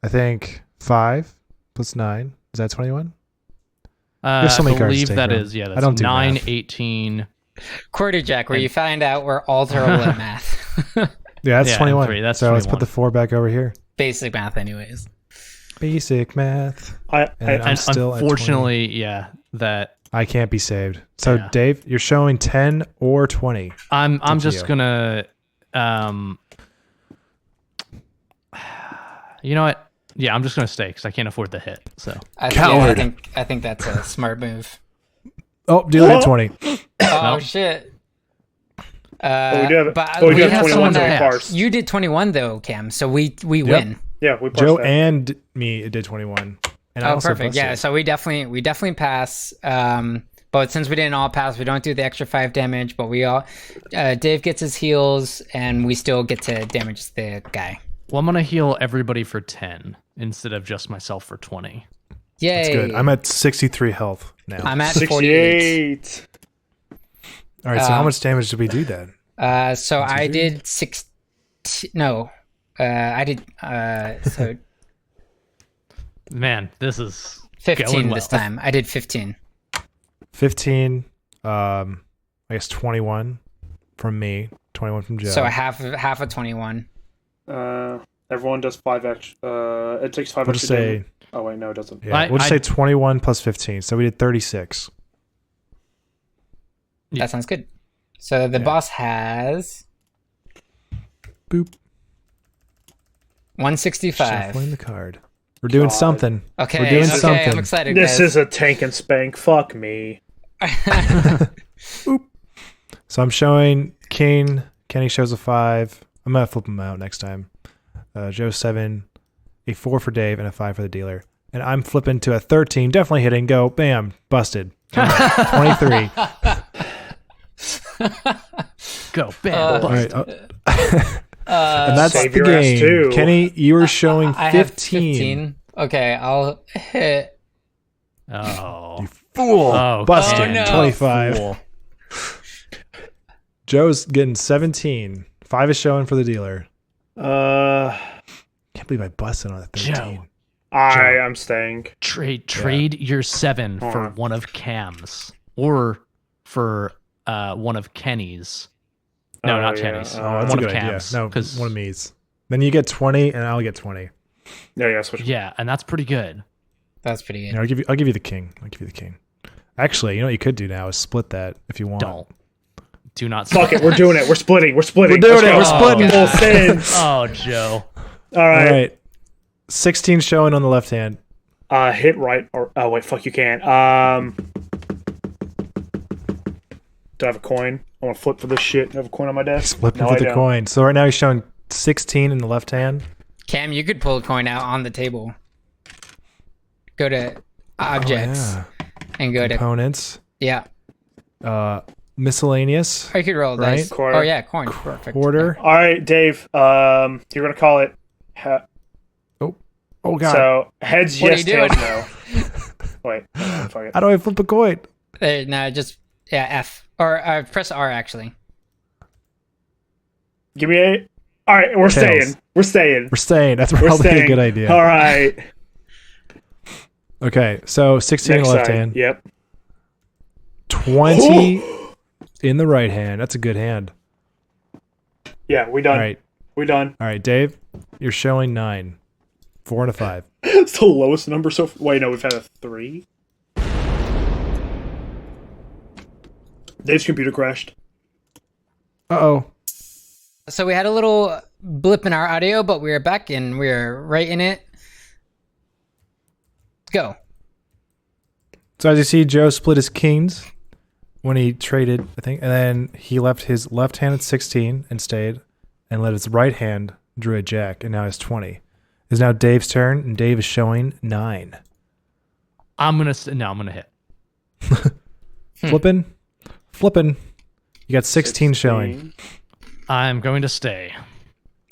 I think 5 plus 9. Is that 21? I believe that is, yeah. That's I don't do 9, math. 18. QwertyJack, where you find out we're all terrible at math. Yeah, that's 21. 3, that's so 21. let's put the 4 back over here. Basic math, anyways. Basic math. And still unfortunately, yeah, that I can't be saved. So Dave, you're showing 10 or 20. I'm just gonna you know what? Yeah, I'm just gonna stay because I can't afford the hit. So Coward. I think that's a smart move. Oh, dealer at 20. Oh shit. We do have 21 to parse. You did 21 though, Cam. So we win. Yeah, we parsed Joe that. And me did 21. And I also perfect. busted. Yeah, so we definitely pass. But since we didn't all pass, we don't do the extra 5 damage. But we all, Dave gets his heals, and we still get to damage the guy. Well, I'm gonna heal everybody for 10 instead of just myself for 20. Yay! That's good. I'm at 63 health now. I'm at 68. 48. All right. So how much damage did we do then? So I did 6. No, I did. So Man, this is 15 going well. this time. I did 15. 15. I guess 21 from me. 21 from Joe. So half of 21. Everyone does 5 extra. It takes 5 We'll extra. just say. Oh wait, no, it doesn't. Yeah, we'll just say 21 plus 15. So we did 36. That sounds good. So the boss has Boop. 165. Shuffling the card. We're doing something. Okay, We're doing okay, something. I'm excited. This guys. is a tank and spank. Fuck me. So I'm showing King. Kenny shows a 5. I'm going to flip them out next time. Joe 7. A 4 for Dave and a 5 for the dealer. And I'm flipping to a 13. Definitely hitting. Go. Bam. Busted. 23. Go. Bam. All right. And that's Save the your ass game. too. Kenny, you were showing 15. I have 15. Okay, I'll hit. Oh. Fool. Oh, Busted. oh, no. 25. Fool. Joe's getting 17. 5 is showing for the dealer. Can't believe I busted on a 13. Joe. I'm staying. Trade your 7 for one of Cam's or for one of Kenny's. No, not Kenny's. Oh, that's one a of good idea. Cam's. No, one of me's. Then you get 20, and I'll get 20. Yeah, switch. Yeah, and that's pretty good. That's pretty good. Yeah, I'll give you the king. I'll give you the king. Actually, you know what you could do now is split that if you want. Don't. Do not. Fuck it. We're doing it. We're splitting. We're doing it. We're splitting. Full sins. Oh, Joe. All right. 16 showing on the left hand. Hit right or wait, fuck you can't. Do I have a coin? I want to flip for this shit. I have a coin on my desk. Flipping for the coin. So right now he's showing 16 in the left hand. Cam, you could pull a coin out on the table. Go to objects and go components. to Miscellaneous. Or you could roll right? dice. Quarter. Oh yeah, coin. Perfect. Quarter. All right, Dave. You're gonna call it. Oh god. So heads What are yes, you doing? tails no. Wait. Fuck it. How do I flip a coin? No, just F or press R actually. Give me a. All right, we're Tails. staying. We're staying. We're staying. That's We're probably staying. a good idea. All right. Okay, so 16 in Next the left side. hand. Yep. 20 in the right hand. That's a good hand. Yeah, we done. All right. We done. All right, Dave, you're showing 9. 4 and a 5. It's the lowest number so far. Wait, no, we've had a 3. Dave's computer crashed. Uh-oh. So we had a little blip in our audio, but we're back and we're right in it. Go. So as you see, Joe split his kings when he traded, I think, and then he left his left hand at 16 and stayed, and let his right hand drew a jack, and now he's 20. It's now Dave's turn, and Dave is showing 9. I'm gonna hit. Flipping. You got 16 showing. I'm going to stay.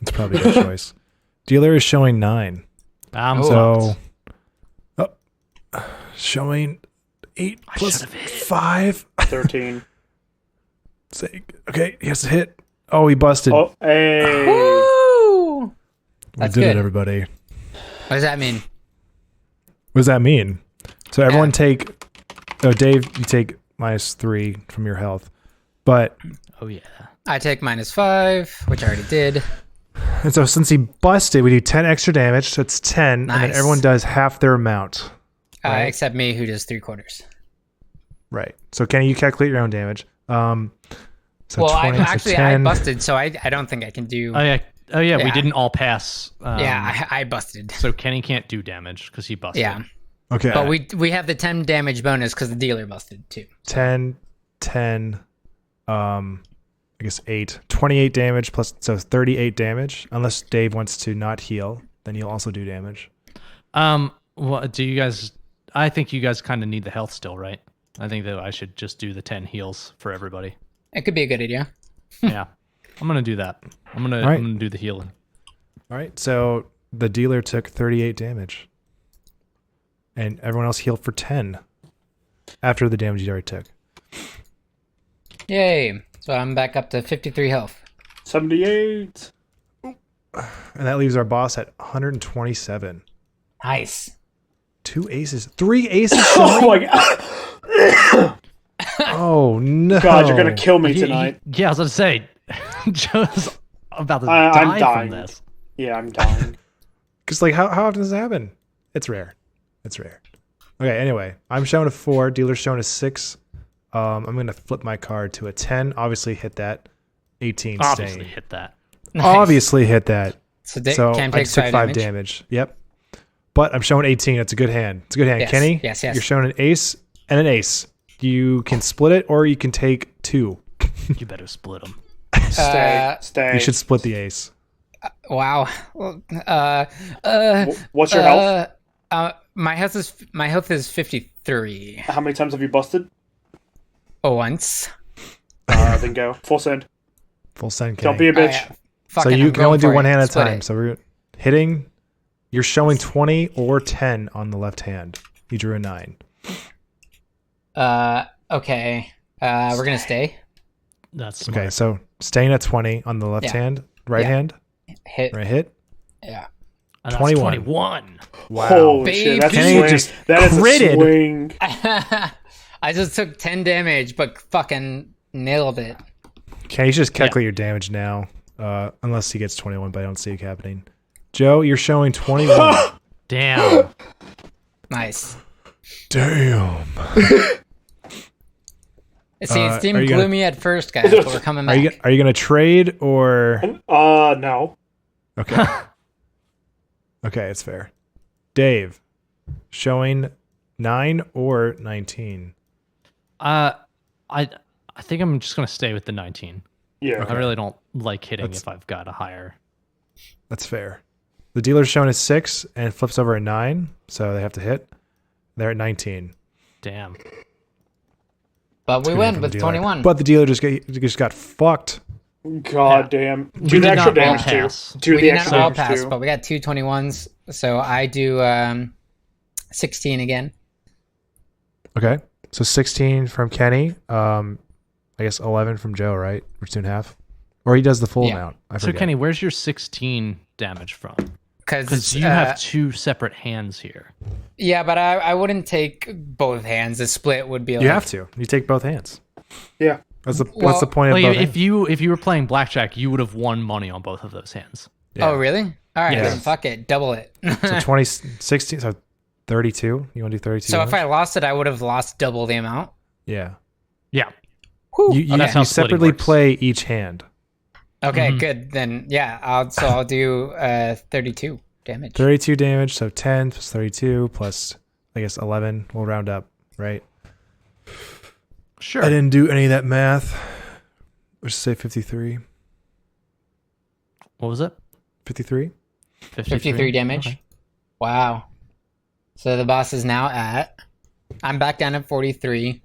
It's probably a good choice. Dealer is showing 9. Showing 8 plus 5. 13. Okay, he has to hit. Oh, he busted. Oh, hey. Woo! We did it, everybody. What does that mean? What does that mean? So everyone take... Oh, Dave, you take -3 from your health. But... Oh, yeah. I take -5, which I already did. And so since he busted, we do 10 extra damage, so it's 10. Nice. And then everyone does half their amount. Right? Except me, who does 3/4. Right. So Kenny, you calculate your own damage. So well, 20, I busted, so I don't think I can do... Oh yeah, we didn't all pass. I busted. So Kenny can't do damage because he busted. Yeah. Okay. But we have the 10 damage bonus because the dealer busted too. 10, I guess 8. 28 damage plus, so 38 damage. Unless Dave wants to not heal, then you'll also do damage. Well, do you guys... I think you guys kind of need the health still, right? I think that I should just do the 10 heals for everybody. It could be a good idea. Yeah. I'm going to do that. I'm going to do the healing. All right. So the dealer took 38 damage. And everyone else healed for 10 after the damage you already took. Yay. So I'm back up to 53 health. 78. And that leaves our boss at 127. Nice. 2 aces. 3 aces. Oh my god. Oh no. God, you're going to kill me tonight. Yeah, I was going to say, Joe's about to I'm die dying from this. Yeah, I'm dying. Because like, how often does it happen? It's rare. Okay, anyway, I'm showing a 4. Dealer's showing a 6. I'm going to flip my card to a 10. Obviously hit that. 18 Obviously staying. hit that. Nice. Obviously hit that. So Cam I takes just took 5 5 damage. Yep. But I'm showing 18. That's a good hand. It's a good hand. Yes, Kenny, yes. you're showing an ace and an ace. You can split it or you can take 2. You better split them. Stay. You should split the ace. Wow. What's your health? My health is 53. How many times have you busted? Once. Then go. Full send. Full send, Kenny. Don't be a bitch. So you can only do one hand at a Split time. it. So we're hitting. You're showing 20 or 10 on the left hand. You drew a 9. Okay. We're gonna stay. That's smart. Okay, so staying at 20 on the left hand, right hand, Hit. right hit. Yeah. And that's 21. 21. Wow. Holy shit, that's Kenny a swing. just That is critted. a swing. I just took 10 damage, but fucking nailed it. Okay, you should just calculate your damage now, unless he gets 21, but I don't see it happening. Joe, you're showing 21. Damn. Nice. Damn. See, it seemed are you gonna- gloomy at first, guys, but we're coming back. Are you gonna trade or? No. Okay. Okay, it's fair. Dave, showing 9 or 19. I think I'm just gonna stay with the 19. Yeah. I really don't like hitting if I've got a higher. That's fair. The dealer's showing a 6 and flips over a 9, so they have to hit. They're at 19. Damn. But we Good win from with the dealer. 21. But the dealer just got fucked. God damn. We Do the did extra not all damage pass. too. Do we the did not extra all damage pass, too. but we got 2 21s, so I do 16 again. Okay. So 16 from Kenny. I guess 11 from Joe, right? We're 2.5. Or he does the full amount. I So forget. Kenny, where's your 16 damage from? Because Because you have 2 separate hands here. Yeah, but I wouldn't take both hands. The split would be like... You have to. You take both hands. Yeah. What's the point of Well, both if hands? you were playing blackjack, you would have won money on both of those hands. Yeah. Oh, really? All right, Yes. then fuck it. Double it. So 20, 16, so 32. You want to do 32? So if I lost it, I would have lost double the amount. Yeah. Yeah. Whew. You that's how you splitting separately works. play each hand. Okay, good. Then I'll do 32 damage. 32 damage, so 10 plus 32 plus, I guess, 11. We'll round up, right? Sure. I didn't do any of that math. Let's say 53. What was it? 53? 53 damage. Okay. Wow. So the boss is now I'm back down at 43.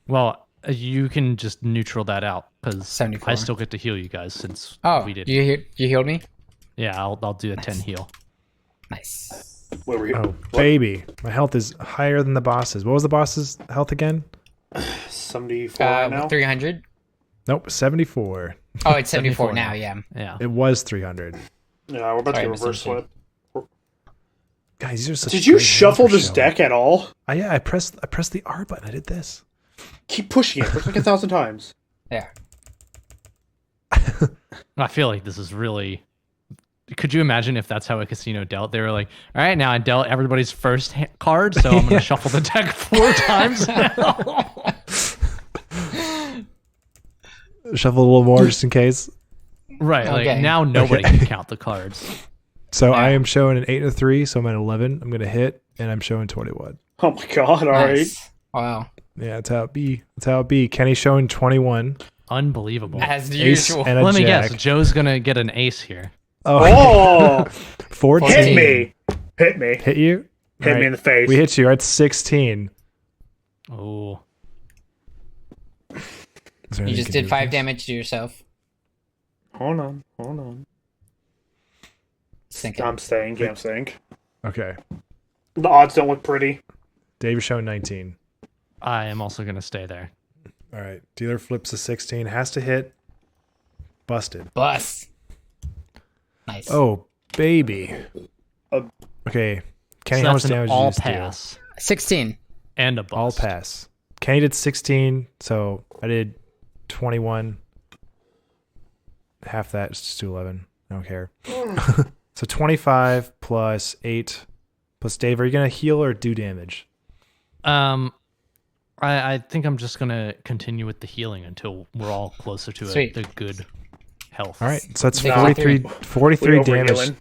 Well, you can just neutral that out because 74. I still get to heal you guys since we did. You healed me? Yeah, I'll do a 10 heal. Nice. Where were you? Oh, baby. My health is higher than the boss's. What was the boss's health again? 74 right now? 300? Nope, 74. Oh, it's 74 now, yeah. Yeah. It was 300. Yeah, we're about to Sorry, get reverse swept. Guys, these are such Did you great shuffle hands for this showing. deck at all? Yeah, I pressed the R button. I did this. Keep pushing it. Push like 1,000 times. Yeah. I feel like this is really. Could you imagine if that's how a casino dealt? They were like, all right, now I dealt everybody's first card, so I'm going to shuffle the deck 4 times now. Shuffle a little more just in case. Right, Okay. like now nobody can count the cards. So I am showing an 8 and a 3, so I'm at 11. I'm going to hit, and I'm showing 21. Oh my god, alright. Nice. Wow. Yeah, that's how it be. That's how it be. Kenny's showing 21. Unbelievable. As Ace usual. and a Let me jack. guess, Joe's going to get an ace here. Oh! 14. Hit me! Hit me. Hit you? Hit All me right. in the face. We hit you. At 16. Oh. Is there You anything just can did do 5 with this? damage to yourself. Hold on. Sinking. I'm staying. Okay. The odds don't look pretty. Dave is showing 19. I am also going to stay there. All right. Dealer flips a 16. Has to hit. Busted. Bus. Nice. Oh, baby. Uh, Okay. Kenny, So how that's much an damage all did you just pass 16. and a do? All bust. pass. Kenny did 16, so I did 21. Half that is just do 11. I don't care. So 25 plus 8 plus Dave. Are you going to heal or do damage? I think I'm just gonna continue with the healing until we're all closer to Sweet. the good health. All right. So that's Nah. 43 we damage. overhealing.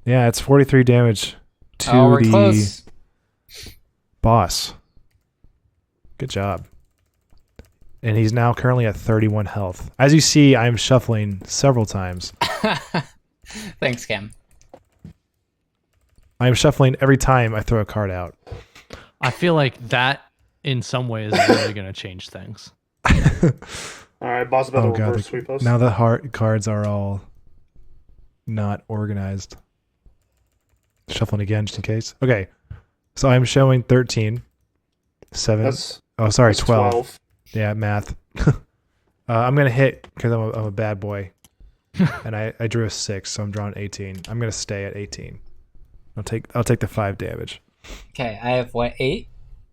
Yeah, it's 43 damage to Oh, we're the close. boss. Good job. And he's now currently at 31 health. As you see, I'm shuffling several times. Thanks, Cam. I'm shuffling every time I throw a card out. I feel like that in some ways is really gonna change things. Alright, boss about Oh to god, reverse sweep us. now the heart cards are all not organized. Shuffling again just in case. Okay, so I'm showing 13. 7. That's 12. Yeah, math. I'm gonna hit because I'm a bad boy, and I drew a 6, so I'm drawing 18. I'm gonna stay at 18. I'll take the 5 damage. Okay, I have what, 8?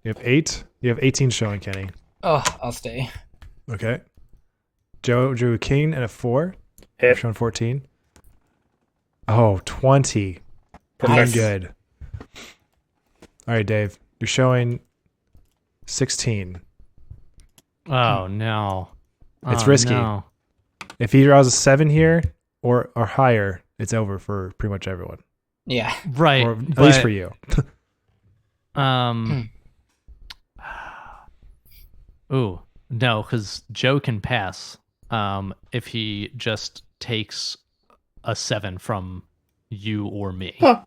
You have 8. You have 18 showing, Kenny. Oh, I'll stay. Okay. Joe drew a king and a 4. Hit. I've shown 14. Oh, 20. Pretty Nice. good. All right, Dave. You're showing 16. Oh no. It's Oh, risky. no. If he draws a 7 here or higher, it's over for pretty much everyone. Yeah. Right. Or at but, least for you. Ooh, no, because Joe can pass if he just takes a 7 from you or me Huh.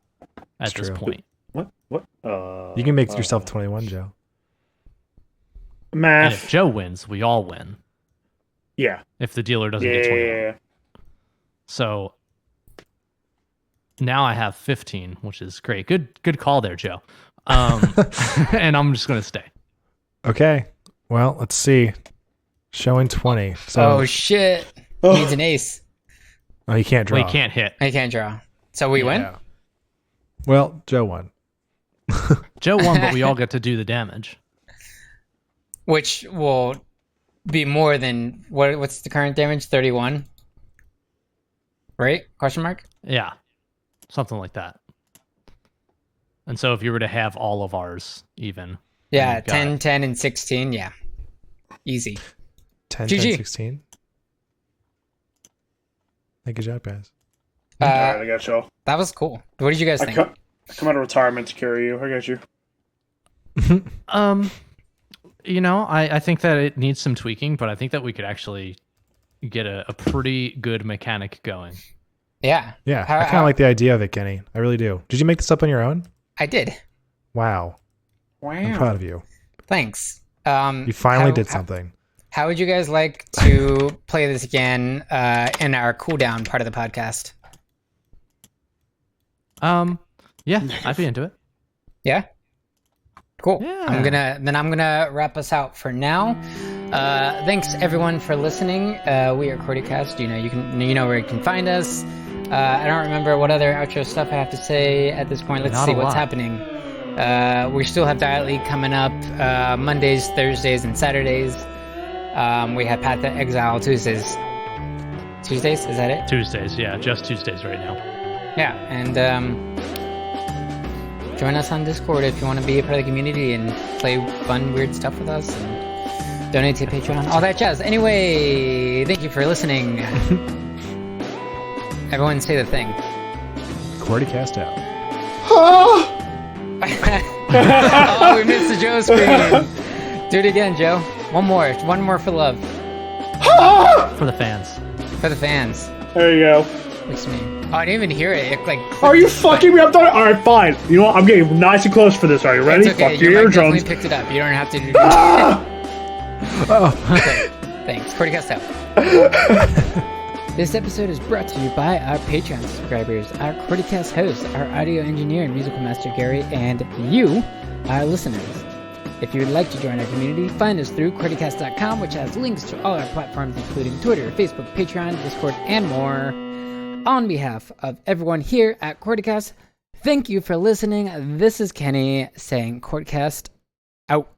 at this true. point. What? You can make yourself 21, Joe. And Math. if Joe wins, we all win. Yeah. If the dealer doesn't get 21. Yeah. So now I have 15, which is great. Good call there, Joe. And I'm just gonna stay. Okay. Well, let's see. Showing 20. So Oh, shit. Oh. Needs an ace. he can't draw. Well, he can't hit. I can't draw. So we win? Yeah. Well, Joe won. Joe won, but we all get to do the damage. Which will be more than what's the current damage? 31? Right? Question mark? Yeah, something like that. And so if you were to have all of ours even, Yeah, you've got- 10, 10, and 16. Yeah. Easy. 10, GG. 10, 16. Make a chat pass. All right, I got y'all. That was cool. What did you guys think? I come out of retirement to carry you. I got you. I think that it needs some tweaking, but I think that we could actually get a pretty good mechanic going. Yeah. Yeah. I kind of like the idea of it, Kenny. I really do. Did you make this up on your own? I did. Wow. I'm proud of you. Thanks. You finally did something. How would you guys like to play this again in our cooldown part of the podcast? Yeah, I'd be into it. Yeah? Cool. Yeah. I'm gonna wrap us out for now. Thanks everyone for listening. We are QwertyCast. You know where you can find us. I don't remember what other outro stuff I have to say at this point. Let's see what's happening. We still have Dial E coming up Mondays, Thursdays, and Saturdays. We have Path to Exile Tuesdays. Tuesdays, is that it? Tuesdays, yeah, just Tuesdays right now. Yeah, and join us on Discord if you want to be a part of the community and play fun, weird stuff with us, and donate to Patreon, all that jazz. Anyway, thank you for listening. Everyone say the thing. QwertyCast out. Oh, we missed the Joe screen. Do it again, Joe. One more for love. For the fans. For the fans. There you go. Looks me. Oh, I didn't even hear it. Are you fucking me? I'm done. All right, fine. You know what? I'm getting nice and close for this. Are you ready? It's okay. Fuck your eardrums. Picked it up. You don't have to do Okay. Thanks. QwertyCast out. This episode is brought to you by our Patreon subscribers, our QwertyCast host, our audio engineer and musical master Gary, and you, our listeners. If you would like to join our community, find us through QwertyCast.com, which has links to all our platforms, including Twitter, Facebook, Patreon, Discord, and more. On behalf of everyone here at QwertyCast, thank you for listening. This is Kenny saying QwertyCast out.